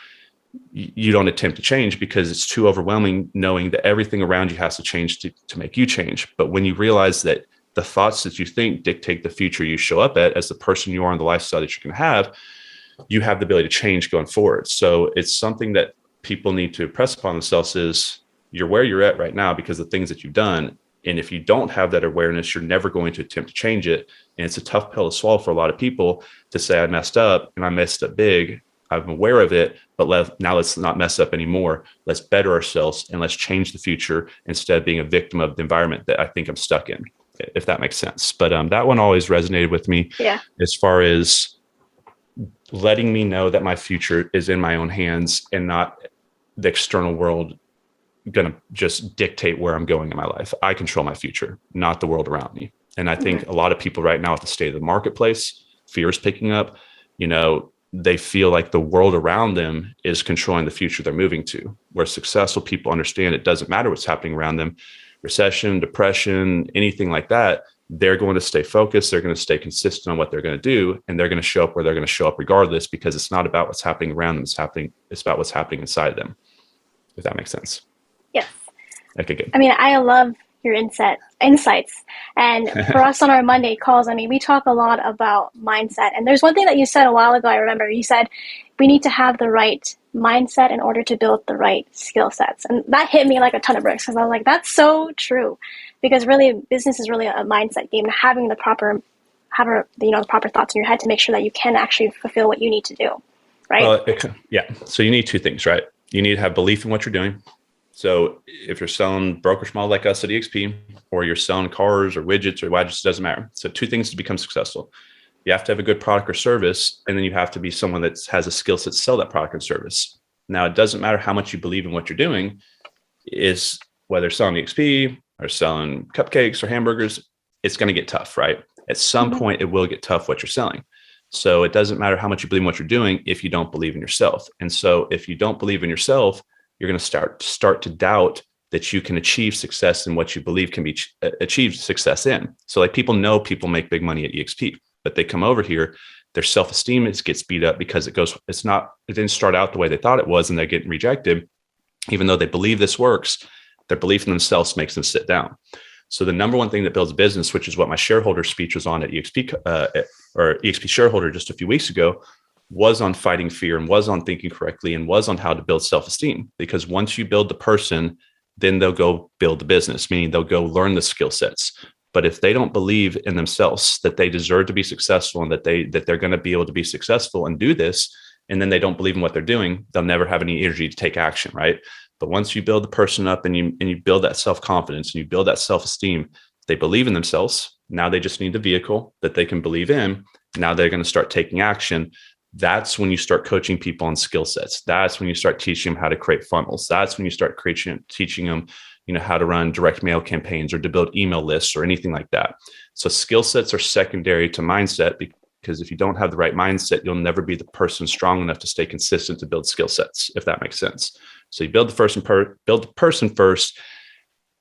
you don't attempt to change, because it's too overwhelming knowing that everything around you has to change to make you change. But when you realize that the thoughts that you think dictate the future you show up at as the person you are and the lifestyle that you can have, you have the ability to change going forward. So it's something that people need to impress upon themselves is you're where you're at right now because of the things that you've done. And if you don't have that awareness, you're never going to attempt to change it. And it's a tough pill to swallow for a lot of people to say, I messed up and I messed up big. I'm aware of it, but now let's not mess up anymore. Let's better ourselves and let's change the future instead of being a victim of the environment that I think I'm stuck in, if that makes sense. But that one always resonated with me as far as letting me know that my future is in my own hands and not the external world going to just dictate where I'm going in my life. I control my future, not the world around me. And I think a lot of people right now at the state of the marketplace, fear is picking up, they feel like the world around them is controlling the future they're moving to, where successful people understand it doesn't matter what's happening around them, recession, depression, anything like that. They're going to stay focused. They're going to stay consistent on what they're going to do. And they're going to show up where they're going to show up regardless, because it's not about what's happening around them. It's about what's happening inside them, if that makes sense. Yes. Okay, good. I mean, I love your insights. And for us on our Monday calls, I mean, we talk a lot about mindset. And there's one thing that you said a while ago, I remember. You said we need to have the right mindset in order to build the right skill sets. And that hit me like a ton of bricks, because I was like, that's so true. Because really, business is really a mindset game, having the proper thoughts in your head to make sure that you can actually fulfill what you need to do, right? Well, yeah. So you need two things, right? You need to have belief in what you're doing. So if you're selling brokers model like us at EXP, or you're selling cars or widgets, it doesn't matter. So two things to become successful. You have to have a good product or service, and then you have to be someone that has a skill set to sell that product and service. Now, it doesn't matter how much you believe in what you're doing, is whether selling EXP or selling cupcakes or hamburgers, it's going to get tough, right? At some point, it will get tough what you're selling. So it doesn't matter how much you believe in what you're doing if you don't believe in yourself. And so if you don't believe in yourself, you're going to start to doubt that you can achieve success in what you believe can be achieved success in. So like people know people make big money at EXP, but they come over here, their self-esteem gets beat up because it didn't start out the way they thought it was, and they're getting rejected. Even though they believe this works, their belief in themselves makes them sit down. So the number one thing that builds a business, which is what my shareholder speech was on at EXP or EXP shareholder just a few weeks ago, was on fighting fear and was on thinking correctly and was on how to build self-esteem. Because once you build the person, then they'll go build the business, meaning they'll go learn the skill sets. But if they don't believe in themselves that they deserve to be successful and that they're going to be able to be successful and do this, and then they don't believe in what they're doing, they'll never have any energy to take action, right? But once you build the person up and you build that self-confidence and you build that self-esteem, they believe in themselves. Now they just need the vehicle that they can believe in. Now they're going to start taking action. That's when you start coaching people on skill sets. That's when you start teaching them how to create funnels. That's when you start teaching them, how to run direct mail campaigns or to build email lists or anything like that. So skill sets are secondary to mindset, because if you don't have the right mindset, you'll never be the person strong enough to stay consistent to build skill sets, if that makes sense. So you build the person first,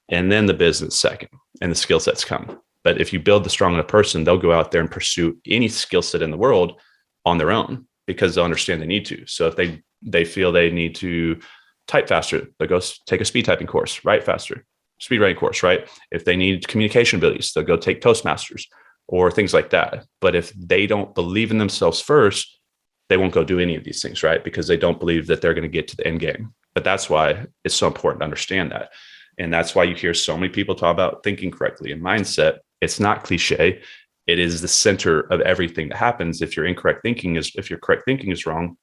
and then the business second, and the skill sets come. But if you build the strong enough person, they'll go out there and pursue any skill set in the world on their own, because they'll understand they need to. So if they feel they need to type faster, they'll go take a speed typing course, write faster, speed writing course, right? If they need communication abilities, they'll go take Toastmasters or things like that. But if they don't believe in themselves first, they won't go do any of these things, right? Because they don't believe that they're going to get to the end game. But that's why it's so important to understand that. And that's why you hear so many people talk about thinking correctly and mindset. It's not cliche. It is the center of everything that happens. If your correct thinking is wrong,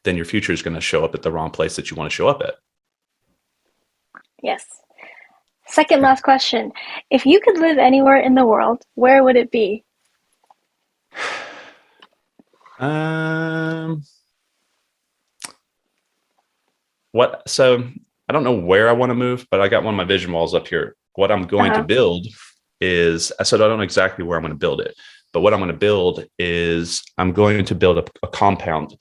then your future is going to show up at the wrong place that you want to show up at. Yes. Second last question. If you could live anywhere in the world, where would it be? So I don't know where I want to move, but I got one of my vision walls up here. What I'm going to build is, I said, I don't know exactly where I'm going to build it, but what I'm going to build is I'm going to build a compound.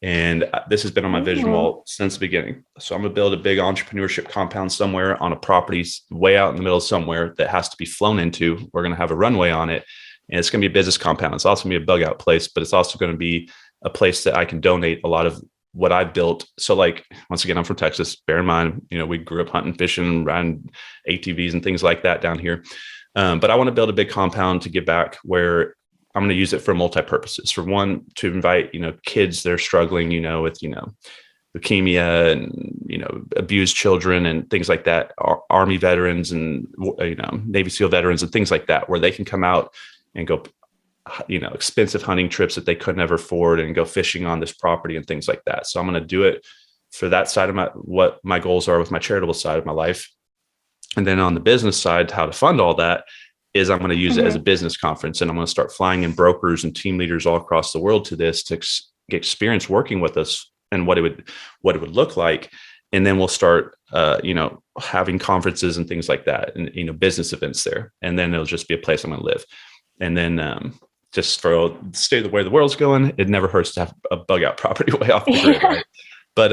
And this has been on my vision wall since the beginning. So I'm going to build a big entrepreneurship compound somewhere on a property way out in the middle of somewhere that has to be flown into. We're going to have a runway on it, and it's going to be a business compound. It's also going to be a bug out place, but it's also going to be a place that I can donate a lot of what I've built. So like, once again, I'm from Texas. Bear in mind, we grew up hunting, fishing, riding ATVs and things like that down here. But I want to build a big compound to give back, where I'm going to use it for multi-purposes. For one, to invite, kids that are struggling, with, leukemia and, abused children and things like that, Army veterans and, Navy SEAL veterans and things like that, where they can come out and go, expensive hunting trips that they could never afford and go fishing on this property and things like that. So I'm going to do it for that side of what my goals are with my charitable side of my life. And then on the business side, how to fund all that is I'm going to use it as a business conference, and I'm going to start flying in brokers and team leaders all across the world to this to get experience working with us and what it would look like. And then we'll start, having conferences and things like that, and, business events there. And then it'll just be a place I'm going to live. And then, just for the state of where the world's going, it never hurts to have a bug out property way off the grid, right? But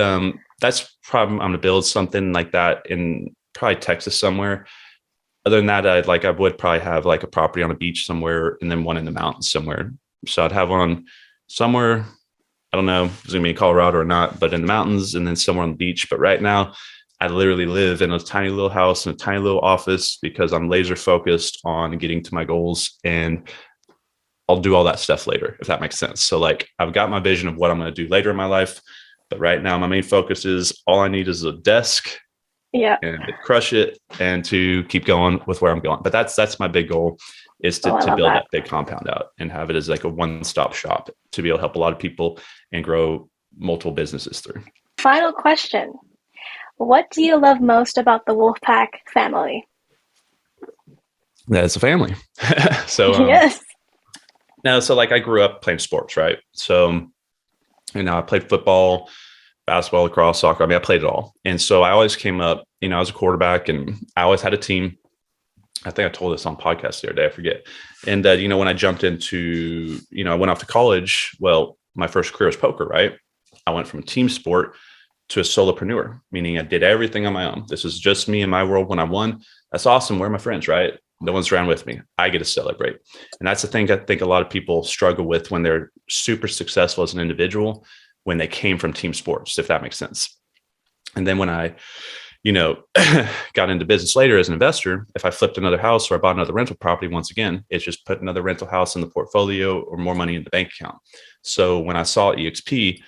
that's probably, I'm going to build something like that in probably Texas somewhere. Other than that, I would probably have like a property on a beach somewhere, and then one in the mountains somewhere. So I'd have one somewhere, I don't know if it's going to be in Colorado or not, but in the mountains, and then somewhere on the beach. But right now, I literally live in a tiny little house in a tiny little office because I'm laser focused on getting to my goals, and I'll do all that stuff later, if that makes sense. So like I've got my vision of what I'm going to do later in my life, but right now my main focus is all I need is a desk and crush it and to keep going with where I'm going. But that's my big goal, is to build that big compound out and have it as like a one-stop shop to be able to help a lot of people and grow multiple businesses through. Final question. What do you love most about the Wolfpack family? That it's a family. So yes. No, so like I grew up playing sports, right? So, I played football, basketball, lacrosse, soccer. I mean, I played it all. And so I always came up, I was a quarterback and I always had a team. I think I told this on podcast the other day, I forget. And when I jumped into, I went off to college, well, my first career was poker, right? I went from team sport to a solopreneur, meaning I did everything on my own. This is just me and my world. When I won, that's awesome. Where are my friends, right? No one's around with me. I get to celebrate. And that's the thing I think a lot of people struggle with when they're super successful as an individual, when they came from team sports, if that makes sense. And then when I, got into business later as an investor, if I flipped another house or I bought another rental property, once again, it's just put another rental house in the portfolio or more money in the bank account. So when I saw EXP,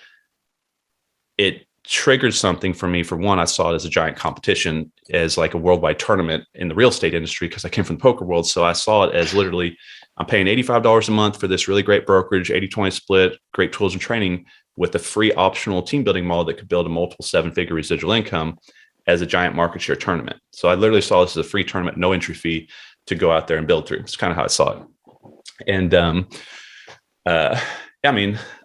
it triggered something for me. For one, I saw it as a giant competition, as like a worldwide tournament in the real estate industry, because I came from the poker world. So I saw it as literally, I'm paying $85 a month for this really great brokerage, 80-20 split, great tools and training with a free optional team building model that could build a multiple 7-figure residual income as a giant market share tournament. So I literally saw this as a free tournament, no entry fee to go out there and build through. It's kind of how I saw it. And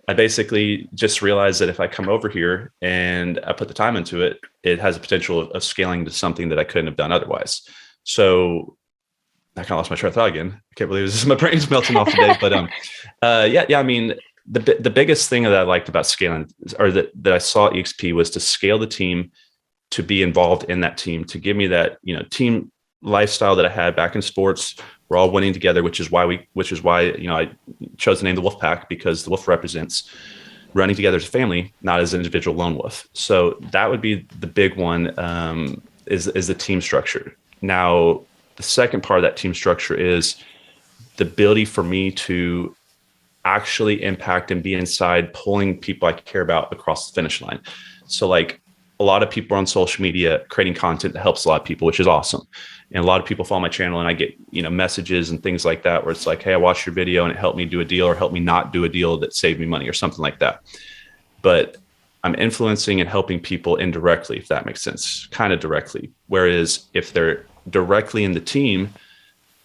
I basically just realized that if I come over here and I put the time into it, it has a potential of scaling to something that I couldn't have done otherwise. So I kind of lost my train of thought again. I can't believe this. My brain's melting off today. But the biggest thing that I liked about scaling, or that I saw at EXP, was to scale the team, to be involved in that team, to give me that team lifestyle that I had back in sports. We're all winning together, which is why I chose the name the Wolfpack, because the wolf represents running together as a family, not as an individual lone wolf. So that would be the big one, is the team structure. Now, the second part of that team structure is the ability for me to actually impact and be inside, pulling people I care about across the finish line. So like a lot of people are on social media creating content that helps a lot of people, which is awesome. And a lot of people follow my channel and I get, messages and things like that, where it's like, hey, I watched your video and it helped me do a deal, or helped me not do a deal that saved me money, or something like that. But I'm influencing and helping people indirectly, if that makes sense, kind of directly. Whereas if they're directly in the team,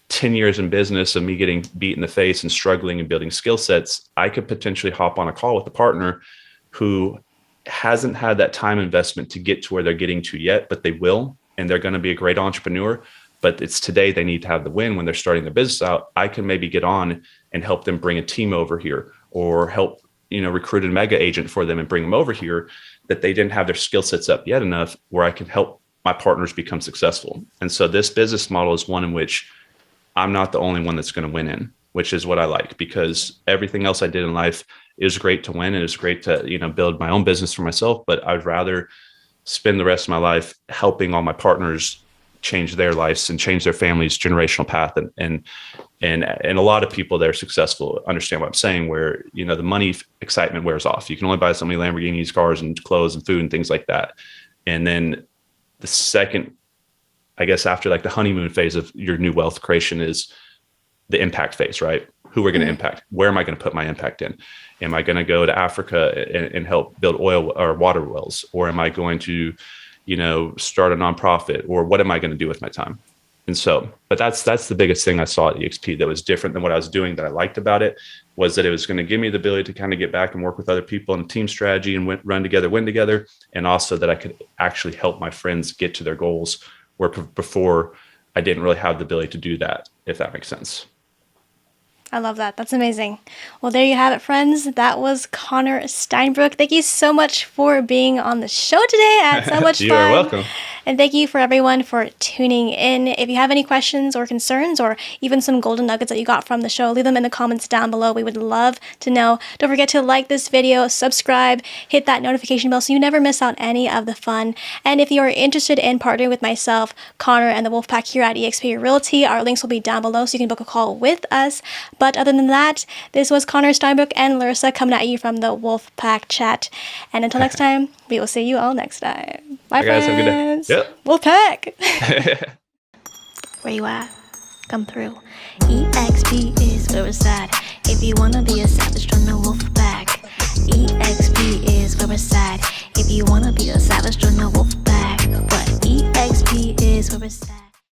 10 years in business of me getting beat in the face and struggling and building skill sets, I could potentially hop on a call with a partner who hasn't had that time investment to get to where they're getting to yet, but they will, and they're going to be a great entrepreneur. But it's today they need to have the win when they're starting their business out. I can maybe get on and help them bring a team over here, or help recruit a mega agent for them and bring them over here, that they didn't have their skill sets up yet enough, where I can help my partners become successful. And so this business model is one in which I'm not the only one that's going to win in, which is what I like, because everything else I did in life is great to win, and it's great to build my own business for myself. But I'd rather spend the rest of my life helping all my partners change their lives and change their family's generational path. And a lot of people that are successful understand what I'm saying, where the money excitement wears off. You can only buy so many Lamborghinis, cars, and clothes and food and things like that. And then the second, I guess, after like the honeymoon phase of your new wealth creation, is the impact phase, right? Who we're going to impact. Where am I going to put my impact in? Am I going to go to Africa and help build oil or water wells? Or am I going to, start a nonprofit? Or what am I going to do with my time? And so, but that's the biggest thing I saw at EXP that was different than what I was doing, that I liked about it, was that it was going to give me the ability to kind of get back and work with other people in a team strategy and run together, win together. And also that I could actually help my friends get to their goals, where before I didn't really have the ability to do that, if that makes sense. I love that. That's amazing. Well, there you have it, friends. That was Connor Steinbrook. Thank you so much for being on the show today. I had so much fun. You are welcome. And thank you for everyone for tuning in. If you have any questions or concerns or even some golden nuggets that you got from the show, leave them in the comments down below. We would love to know. Don't forget to like this video, subscribe, hit that notification bell so you never miss out any of the fun. And if you are interested in partnering with myself, Connor, and the Wolfpack here at eXp Realty, our links will be down below so you can book a call with us. But other than that, this was Connor Steinbrook and Laressa coming at you from the Wolfpack chat. And until next time, we will see you all next time. Bye, guys. Have a good friends. day. Yep. Wolfpack. Where you at? Come through. EXP is where it's at. If you wanna be a savage, join the Wolfpack. EXP is where it's at. If you wanna be a savage, join the Wolfpack. But EXP is where it's at.